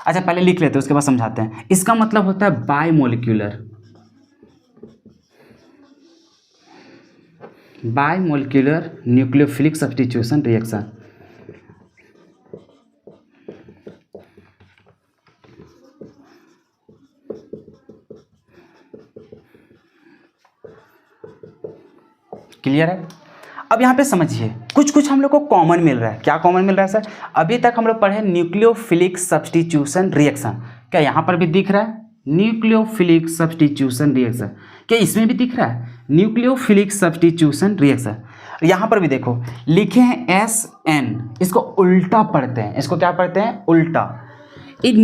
अच्छा पहले लिख लेते हैं उसके बाद समझाते हैं। इसका मतलब होता है बायमोलिक्यूलर, बायमोलिक्यूलर न्यूक्लियोफिलिक सब्स्टिट्यूशन रिएक्शन। क्लियर है। अब यहाँ पे समझिए कुछ कुछ हम लोग को कॉमन मिल रहा है। क्या कॉमन मिल रहा है सर, अभी तक हम लोग पढ़े न्यूक्लियोफिलिक सब्स्टिट्यूशन रिएक्शन, क्या यहाँ पर भी दिख रहा है न्यूक्लियोफिलिक सब्स्टिट्यूशन रिएक्शन, क्या इसमें भी दिख रहा है न्यूक्लियोफिलिक सब्स्टिट्यूशन रिएक्शन। यहाँ पर भी देखो लिखे हैं SN, इसको उल्टा पढ़ते हैं, इसको क्या पढ़ते हैं, उल्टा। एक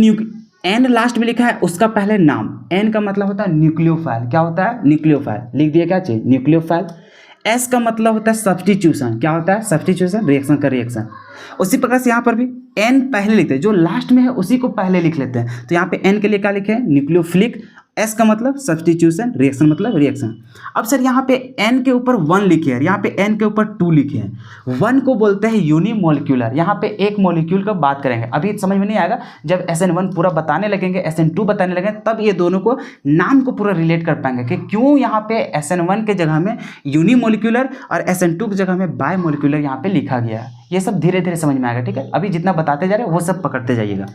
N लास्ट में लिखा है, उसका पहले नाम, N का मतलब होता है न्यूक्लियोफाइल। क्या होता है, न्यूक्लियोफाइल, लिख दिया क्या चीज, न्यूक्लियोफाइल। S का मतलब होता है सब्स्टिट्यूशन। क्या होता है, सब्स्टिट्यूशन, रिएक्शन का रिएक्शन। उसी प्रकार से यहाँ पर भी N पहले लिखते हैं, जो लास्ट में है उसी को पहले लिख लेते हैं। तो यहाँ पे N के लिए क्या लिखे हैं, न्यूक्लियोफिलिक। S का मतलब सब्स्टिट्यूशन, रिएक्शन मतलब रिएक्शन। अब सर यहाँ पे N के ऊपर 1 लिखे हैं, यहाँ पे N के ऊपर 2 लिखे हैं। 1 को बोलते हैं यूनिमोलिक्यूलर, यहाँ पे एक मॉलिक्यूल का बात करेंगे, अभी समझ में नहीं आएगा। जब SN1 पूरा बताने लगेंगे, SN2 बताने लगेंगे, तब ये दोनों को नाम को पूरा रिलेट कर पाएंगे कि क्यों यहाँ पे SN1 के जगह में यूनिमोलिक्यूलर और SN2 की जगह में बायमोलिक्यूलर यहाँ पे लिखा गया है। ये सब धीरे धीरे समझ में आएगा, ठीक है। अभी जितना बताते जा रहे हैं वो सब पकड़ते जाइएगा।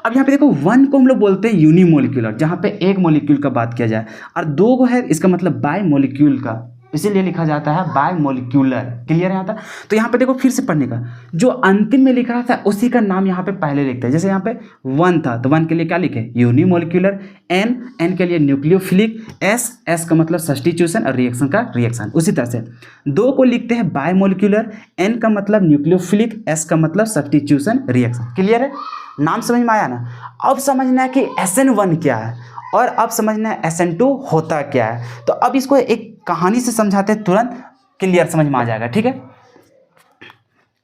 अब यहाँ पे देखो 1 को हम लोग बोलते हैं यूनिमोलिक्यूलर, जहाँ पे एक मॉलिक्यूल का बात किया जाए, और 2 को है इसका मतलब बायमोलिक्यूल का, इसीलिए लिखा जाता है बायमोलिक्यूलर। क्लियर है यहाँ तक। तो यहाँ पे देखो फिर से पढ़ने का, जो अंतिम में लिख रहा था उसी का नाम यहाँ पे पहले लिखते हैं। जैसे यहाँ पे 1 था तो 1 के लिए क्या लिखे, यूनिमोलिक्यूलर। N के लिए न्यूक्लियोफिलिक। S का मतलब सब्स्टिट्यूशन और रिएक्शन का रिएक्शन। उसी तरह से 2 को लिखते हैं बायमोलिक्यूलर, N का मतलब न्यूक्लियोफिलिक, S का मतलब सब्स्टिट्यूशन रिएक्शन। क्लियर है, नाम समझ में आया ना। अब समझना है कि SN1 क्या है और अब समझना है SN2 होता क्या है। तो अब इसको एक कहानी से समझाते हैं, तुरंत क्लियर समझ में आ जाएगा, ठीक है।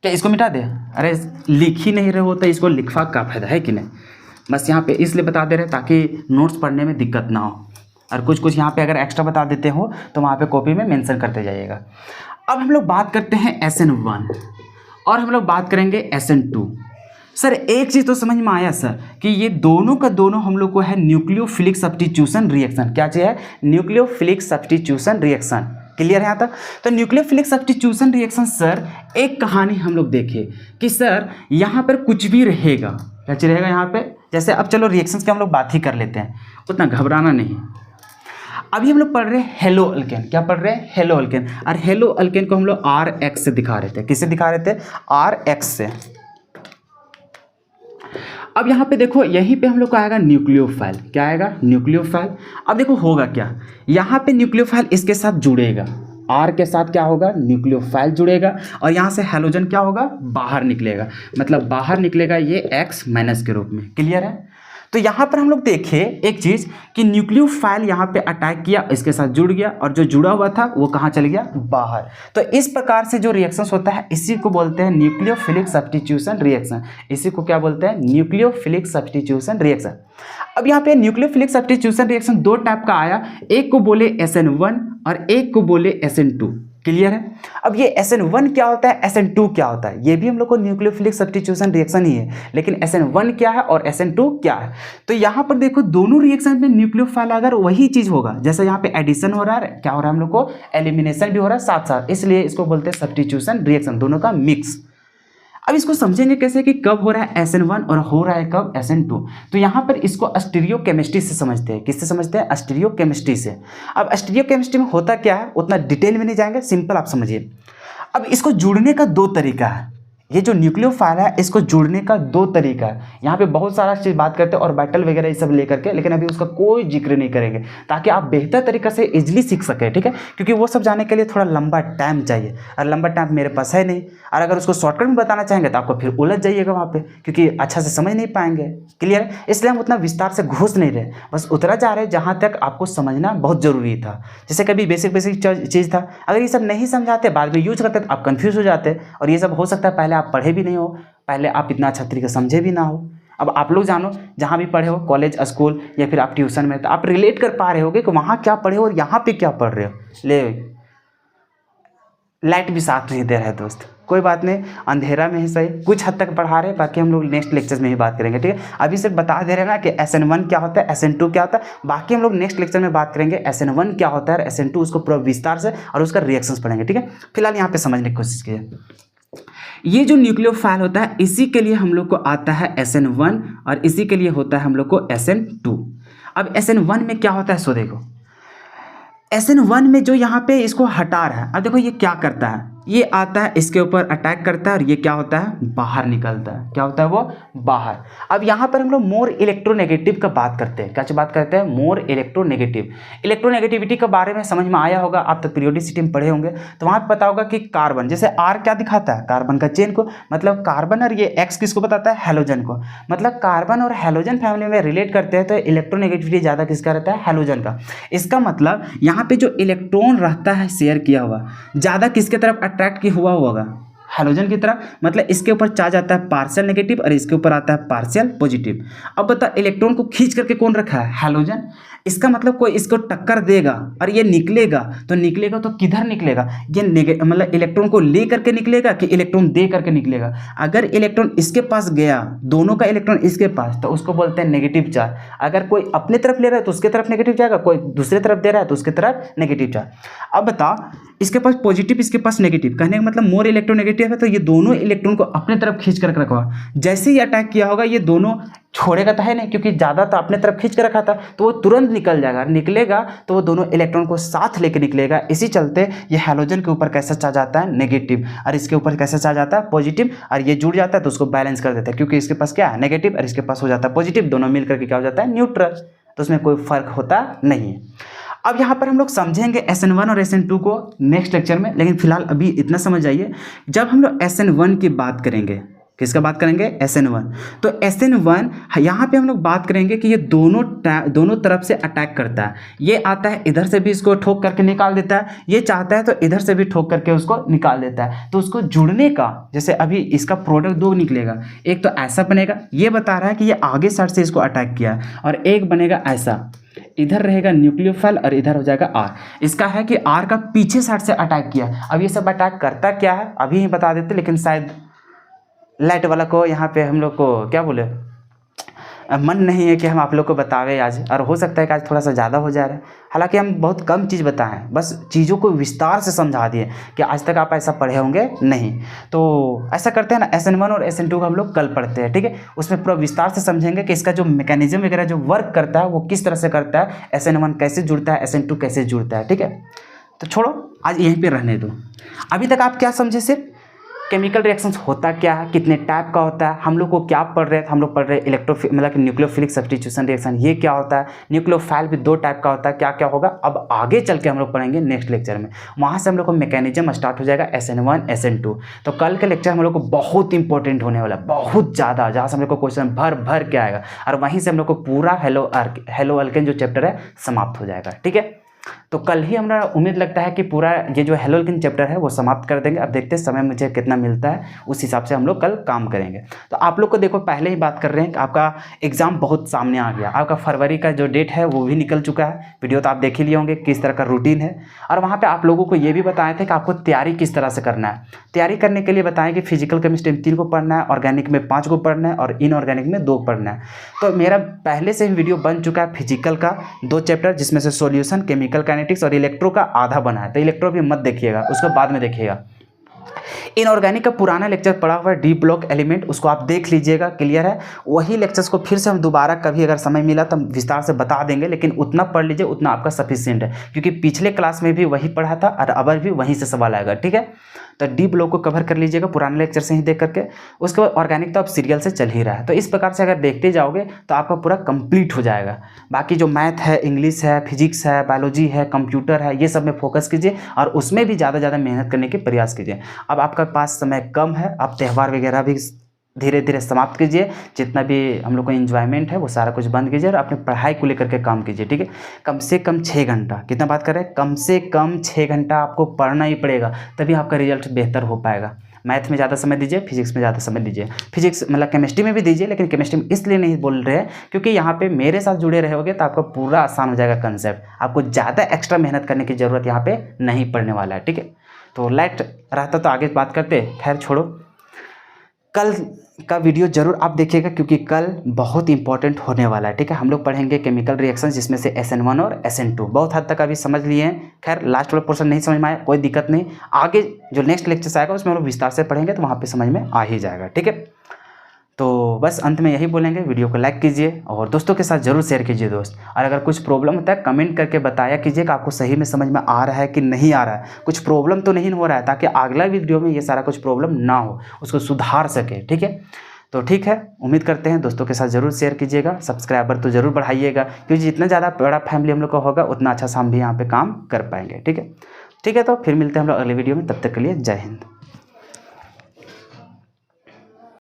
क्या इसको मिटा दे, अरे लिख ही नहीं रहे हो तो इसको लिखवा का फायदा है कि नहीं। बस यहाँ पे इसलिए बता दे रहे ताकि नोट्स पढ़ने में दिक्कत ना हो, और कुछ कुछ यहाँ पे अगर एक्स्ट्रा बता देते हो तो वहाँ पे कॉपी में मेंशन करते जाइएगा। अब हम लोग बात करते हैं SN1 और हम लोग बात करेंगे SN2। सर एक चीज़ तो समझ में आया सर कि ये दोनों का दोनों हम लोग को है न्यूक्लियोफिलिक सब्स्टिट्यूशन रिएक्शन। क्या चीज़ है, न्यूक्लियोफिलिक सब्स्टिट्यूशन रिएक्शन। क्लियर है यहाँ तक। तो न्यूक्लियोफिलिक सब्स्टिट्यूशन रिएक्शन सर एक कहानी हम लोग देखें कि सर यहाँ पर कुछ भी रहेगा, क्या चीज़ रहेगा यहाँ पे। जैसे अब चलो रिएक्शंस की हम लोग बात ही कर लेते हैं, उतना घबराना नहीं। अभी हम लोग पढ़ रहे हैं हेलो अल्केन। क्या पढ़ रहे हैं, हेलो अल्केन। और हेलो अल्केन को हम लोग RX से दिखा रहे थे। किससे दिखा रहे थे, RX से। अब यहाँ पे देखो यहीं पे हम लोग को आएगा न्यूक्लियोफाइल। क्या आएगा, न्यूक्लियोफाइल। अब देखो होगा क्या, यहाँ पे न्यूक्लियोफाइल इसके साथ जुड़ेगा, R के साथ क्या होगा, न्यूक्लियोफाइल जुड़ेगा, और यहाँ से हैलोजन क्या होगा, बाहर निकलेगा। मतलब बाहर निकलेगा ये X- के रूप में। क्लियर है। तो यहाँ पर हम लोग देखें एक चीज़ कि न्यूक्लियोफाइल यहाँ पे अटैक किया, इसके साथ जुड़ गया और जो जुड़ा हुआ था वो कहाँ चल गया, बाहर। तो इस प्रकार से जो रिएक्शंस होता है इसी को बोलते हैं न्यूक्लियोफिलिक सब्स्टिट्यूशन रिएक्शन। इसी को क्या बोलते हैं, न्यूक्लियोफिलिक सब्स्टिट्यूशन रिएक्शन। अब यहाँ पे न्यूक्लियोफिलिक सब्स्टिट्यूशन रिएक्शन दो टाइप का आया, एक को बोले SN1 और एक को बोले SN2। क्लियर है। अब ये SN1 क्या होता है, SN2 क्या होता है, ये भी हम लोग को न्यूक्लियोफिलिक सब्स्टिट्यूशन रिएक्शन ही है, लेकिन SN1 क्या है और SN2 क्या है। तो यहाँ पर देखो दोनों रिएक्शन में न्यूक्लियोफाइल अगर वही चीज होगा, जैसे यहाँ पे एडिशन हो रहा है, क्या हो रहा है हम लोग को, एलिमिनेशन भी हो रहा है साथ साथ, इसलिए इसको बोलते हैं सब्स्टिट्यूशन रिएक्शन, दोनों का मिक्स। अब इसको समझेंगे कैसे कि कब हो रहा है SN1 और हो रहा है कब SN2। तो यहाँ पर इसको स्टीरियोकेमिस्ट्री से समझते हैं। किससे समझते हैं, स्टीरियोकेमिस्ट्री से। अब स्टीरियोकेमिस्ट्री में होता क्या है उतना डिटेल में नहीं जाएंगे, सिंपल आप समझिए। अब इसको जुड़ने का दो तरीका है, ये जो न्यूक्लियोफाइल है इसको जुड़ने का दो तरीका है। यहाँ पे बहुत सारा चीज़ बात करते हैं और बैटल वगैरह ये सब लेकर के, लेकिन अभी उसका कोई जिक्र नहीं करेंगे ताकि आप बेहतर तरीके से इजीली सीख सकें, ठीक है। क्योंकि वो सब जाने के लिए थोड़ा लंबा टाइम चाहिए और लंबा टाइम मेरे पास है नहीं, और अगर उसको शॉर्टकट में बताना चाहेंगे तो आपको फिर उलझ जाइएगा वहाँ पर, क्योंकि अच्छा से समझ नहीं पाएंगे। क्लियर है, इसलिए हम उतना विस्तार से घुस नहीं रहे, बस उतरा जा रहे जहाँ तक आपको समझना बहुत ज़रूरी था। जैसे कभी बेसिक चीज़ था, अगर ये सब नहीं समझाते बाद में यूज करते तो आप कन्फ्यूज हो जाते, और ये सब हो सकता है पहले आप पढ़े भी नहीं हो, पहले आप इतना अच्छा तरीके समझे भी ना हो। अब आप लोग जानो जहाँ भी पढ़े हो, कॉलेज स्कूल या फिर आप ट्यूशन में, तो आप रिलेट कर पा रहे होगे कि वहाँ क्या पढ़े हो और यहाँ पे क्या पढ़ रहे हो। ले लाइट भी साथ नहीं दे रहा है दोस्त, कोई बात नहीं, अंधेरा में ही सही, कुछ हद तक पढ़ा रहे, बाकी हम लोग नेक्स्ट लेक्चर में ही बात करेंगे, ठीक है। अभी सिर्फ बता दे रहे हैं ना कि SN1 क्या होता है, SN2 क्या होता है, बाकी हम लोग नेक्स्ट लेक्चर में बात करेंगे SN1 क्या होता है, SN2 उसको पूरा विस्तार से और उसका रिएक्शंस पढ़ेंगे, ठीक है। फिलहाल यहाँ पे समझने की कोशिश कीजिए। ये जो न्यूक्लियोफाइल होता है इसी के लिए हम लोग को आता है SN1 और इसी के लिए होता है हम लोग को SN2। अब SN1 में क्या होता है, सो देखो SN1 में जो यहाँ पे इसको हटा रहा है, अब देखो ये क्या करता है, ये आता है इसके ऊपर अटैक करता है और ये क्या होता है, बाहर निकलता है। क्या होता है वो, बाहर। अब यहाँ पर हम लोग मोर इलेक्ट्रोनेगेटिव का बात करते हैं, क्या बात करते हैं, मोर इलेक्ट्रोनेगेटिव। इलेक्ट्रोनेगेटिविटी के बारे में समझ में आया होगा, आप तो पीरियोडिसिटी में पढ़े होंगे, तो वहाँ पे पता होगा कि कार्बन, जैसे R क्या दिखाता है, कार्बन का चेन को, मतलब कार्बन, और ये X किसको बताता है, हैलोजन को। मतलब कार्बन और हैलोजन फैमिली में रिलेट करते हैं तो इलेक्ट्रोनेगेटिविटी ज़्यादा किसका रहता है, हैलोजन का। इसका मतलब यहाँ पे जो इलेक्ट्रॉन रहता है शेयर किया हुआ, ज़्यादा किसके तरफ अट्रैक्ट की हुआ होगा, हैलोजन की तरफ। मतलब इसके ऊपर चार्ज आता है पार्शियल नेगेटिव और इसके ऊपर आता है पार्शियल पॉजिटिव। अब बता, इलेक्ट्रॉन को खींच करके कौन रखा है, हैलोजन। इसका मतलब कोई इसको टक्कर देगा और ये निकलेगा, तो निकलेगा तो किधर निकलेगा, ये मतलब इलेक्ट्रॉन को ले करके निकलेगा कि इलेक्ट्रॉन दे करके निकलेगा। अगर इलेक्ट्रॉन इसके पास गया, दोनों का इलेक्ट्रॉन इसके पास, तो उसको बोलते हैं नेगेटिव चार्ज। अगर कोई अपने तरफ ले रहा है तो उसके तरफ नेगेटिव जाएगा, कोई दूसरे तरफ दे रहा है तो उसके तरफ नेगेटिव चार्ज। अब बता, इसके पास पॉजिटिव इसके पास नेगेटिव, कहने का मतलब मोर इलेक्ट्रोनेगेटिव है, तो ये दोनों इलेक्ट्रॉन को अपने तरफ खींच कर रखा हुआ। जैसे ही अटैक किया होगा ये दोनों छोड़ेगा तो है नहीं, क्योंकि ज़्यादा तो अपने तरफ खींच कर रखा था, तो वो तुरंत निकल जाएगा। निकलेगा तो वो दोनों इलेक्ट्रॉन को साथ लेके निकलेगा। इसी चलते ये हैलोजन के ऊपर कैसा चार्ज आता है, नेगेटिव, और इसके ऊपर कैसा चार्ज आता है, पॉजिटिव, और ये जुड़ जाता है तो उसको बैलेंस कर देता है, क्योंकि इसके पास क्या है, नेगेटिव, और इसके पास हो जाता है पॉजिटिव, दोनों मिलकर के क्या हो जाता है, न्यूट्रल। तो उसमें कोई फर्क होता नहीं है। अब यहाँ पर हम लोग समझेंगे SN1 और SN2 को नेक्स्ट लेक्चर में, लेकिन फिलहाल अभी इतना समझ जाइए, जब हम लोग SN1 की बात करेंगे, किसका बात करेंगे, SN1, तो SN1 यहाँ पे हम लोग बात करेंगे कि ये दोनों तरफ से अटैक करता है। ये आता है इधर से भी इसको ठोक करके निकाल देता है, ये चाहता है तो इधर से भी ठोक करके उसको निकाल देता है। तो उसको जुड़ने का, जैसे अभी इसका प्रोडक्ट दो निकलेगा, एक तो ऐसा बनेगा, ये बता रहा है कि ये आगे साइड से इसको अटैक किया है, और एक बनेगा ऐसा, इधर रहेगा न्यूक्लियोफाइल और इधर हो जाएगा R। इसका है कि R का पीछे साइड से अटैक किया। अब ये सब अटैक करता क्या है अभी ही बता देते, लेकिन शायद लाइट वाला को यहाँ पे हम लोग को क्या बोले, मन नहीं है कि हम आप लोग को बतावे आज, और हो सकता है कि आज थोड़ा सा ज़्यादा हो जा रहा है। हालांकि हम बहुत कम चीज़ बताएं, बस चीज़ों को विस्तार से समझा दिए कि आज तक आप ऐसा पढ़े होंगे नहीं। तो ऐसा करते हैं ना, SN1 और SN2 को हम लोग कल पढ़ते हैं, ठीक है। उसमें पूरा विस्तार से समझेंगे कि इसका जो मैकेनिज्म वगैरह जो वर्क करता है वो किस तरह से करता है, SN1 कैसे जुड़ता है, SN2 कैसे जुड़ता है, ठीक है। तो छोड़ो, आज यहीं पर रहने दो। अभी तक आप क्या समझे, सिर्फ केमिकल रिएक्शंस होता क्या है, कितने टाइप का होता है, हम लोग को क्या पढ़ रहे थे, हम लोग पढ़ रहे मतलब कि न्यूक्लियोफिलिक सब्स्टिट्यूशन रिएक्शन ये क्या होता है, न्यूक्लियोफाइल भी 2 टाइप का होता है, क्या क्या होगा अब आगे चल के हम लोग पढ़ेंगे नेक्स्ट लेक्चर में। वहाँ से हम लोग को मैकेनिज्म स्टार्ट हो जाएगा SN1 SN2। तो कल के लेक्चर हम लोग को बहुत इंपॉर्टेंट होने वाला है, बहुत ज़्यादा, जहाँ से हम लोग को क्वेश्चन भर के आएगा और वहीं से हम लोग को पूरा हेलो अल्केन जो चैप्टर है समाप्त हो जाएगा। ठीक है, तो कल ही हमारा उम्मीद लगता है कि पूरा ये जो हेलो अल्केन चैप्टर है वो समाप्त कर देंगे। अब देखते हैं समय मुझे कितना मिलता है, उस हिसाब से हम लोग कल काम करेंगे। तो आप लोग को देखो पहले ही बात कर रहे हैं कि आपका एग्जाम बहुत सामने आ गया, आपका फरवरी का जो डेट है वो भी निकल चुका है। वीडियो तो आप देख ही लिए होंगे किस तरह का रूटीन है, और वहाँ पर आप लोगों को ये भी बताए थे कि आपको तैयारी किस तरह से करना है। तैयारी करने के लिए बताएं कि फिजिकल केमिस्ट्री में 3 को पढ़ना है, ऑर्गेनिक में 5 को पढ़ना है और इनऑर्गेनिक में 2 पढ़ना है। तो मेरा पहले से ही वीडियो बन चुका है फिजिकल का 2 चैप्टर, जिसमें से सॉल्यूशन, केमिकल काइनेटिक्स और इलेक्ट्रो का आधा बना है। तो इलेक्ट्रो भी मत देखिएगा, उसको बाद में देखिएगा। इनऑर्गेनिक का पुराना लेक्चर पड़ा हुआ है डी ब्लॉक एलिमेंट, उसको आप देख लीजिएगा, क्लियर है। वही लेक्चर्स को फिर से हम दोबारा कभी अगर समय मिला तो हम विस्तार से बता देंगे, लेकिन उतना पढ़ लीजिए, उतना आपका सफिशिएंट है, क्योंकि पिछले क्लास में भी वही पढ़ा था और अब भी वहीं से सवाल आएगा। ठीक है, तो डी ब्लॉक को कवर कर लीजिएगा पुराने लेक्चर से ही देख करके। उसके बाद ऑर्गेनिक तो अब सीरियल से चल ही रहा है, तो इस प्रकार से अगर देखते जाओगे तो आपका पूरा कंप्लीट हो जाएगा। बाकी जो मैथ है, इंग्लिश है, फिजिक्स है, बायोलॉजी है, कंप्यूटर है, ये सब में फोकस कीजिए और उसमें भी ज़्यादा मेहनत करने के प्रयास कीजिए। अब आपका पास समय कम है, आप त्यौहार वगैरह भी धीरे धीरे समाप्त कीजिए, जितना भी हम लोग को एंजॉयमेंट है वो सारा कुछ बंद कीजिए और अपने पढ़ाई को लेकर के काम कीजिए। ठीक है, कम से कम 6 घंटा, कितना बात कर रहे हैं, कम से कम 6 घंटा आपको पढ़ना ही पड़ेगा, तभी आपका रिजल्ट बेहतर हो पाएगा। मैथ में ज़्यादा समय दीजिए, फिजिक्स में ज़्यादा समय दीजिए, फिजिक्स मतलब केमिस्ट्री में भी दीजिए, लेकिन केमिस्ट्री में इसलिए नहीं बोल रहे हैं क्योंकि यहाँ पे मेरे साथ जुड़े रहोगे तो आपका पूरा आसान हो जाएगा कंसेप्ट, आपको ज़्यादा एक्स्ट्रा मेहनत करने की ज़रूरत यहाँ पे नहीं पड़ने वाला है। ठीक है, तो लाइट रहता तो आगे बात करते, खैर छोड़ो। कल का वीडियो जरूर आप देखिएगा क्योंकि कल बहुत इंपॉर्टेंट होने वाला है। ठीक है, हम लोग पढ़ेंगे केमिकल रिएक्शन, जिसमें से SN1 और SN2 बहुत हद तक अभी समझ लिए हैं। खैर लास्ट वाला पोर्शन नहीं समझ में आया, कोई दिक्कत नहीं, आगे जो नेक्स्ट लेक्चर आएगा उसमें हम लोग विस्तार से पढ़ेंगे तो वहाँ पे समझ में आ ही जाएगा। ठीक है, तो बस अंत में यही बोलेंगे, वीडियो को लाइक कीजिए और दोस्तों के साथ जरूर शेयर कीजिए दोस्त। और अगर कुछ प्रॉब्लम होता है कमेंट करके बताया कीजिए कि आपको सही में समझ में आ रहा है कि नहीं आ रहा है, कुछ प्रॉब्लम तो नहीं हो रहा है, ताकि अगला वीडियो में ये सारा कुछ प्रॉब्लम ना हो, उसको सुधार सके। ठीक है, तो ठीक है, उम्मीद करते हैं दोस्तों के साथ जरूर शेयर कीजिएगा, सब्सक्राइबर तो जरूर बढ़ाइएगा, क्योंकि जितना ज़्यादा बड़ा फैमिली हम लोग का होगा उतना अच्छा से हम भी यहाँ पे काम कर पाएंगे। ठीक है, तो फिर मिलते हैं हम लोग अगले वीडियो में, तब तक के लिए जय हिंद।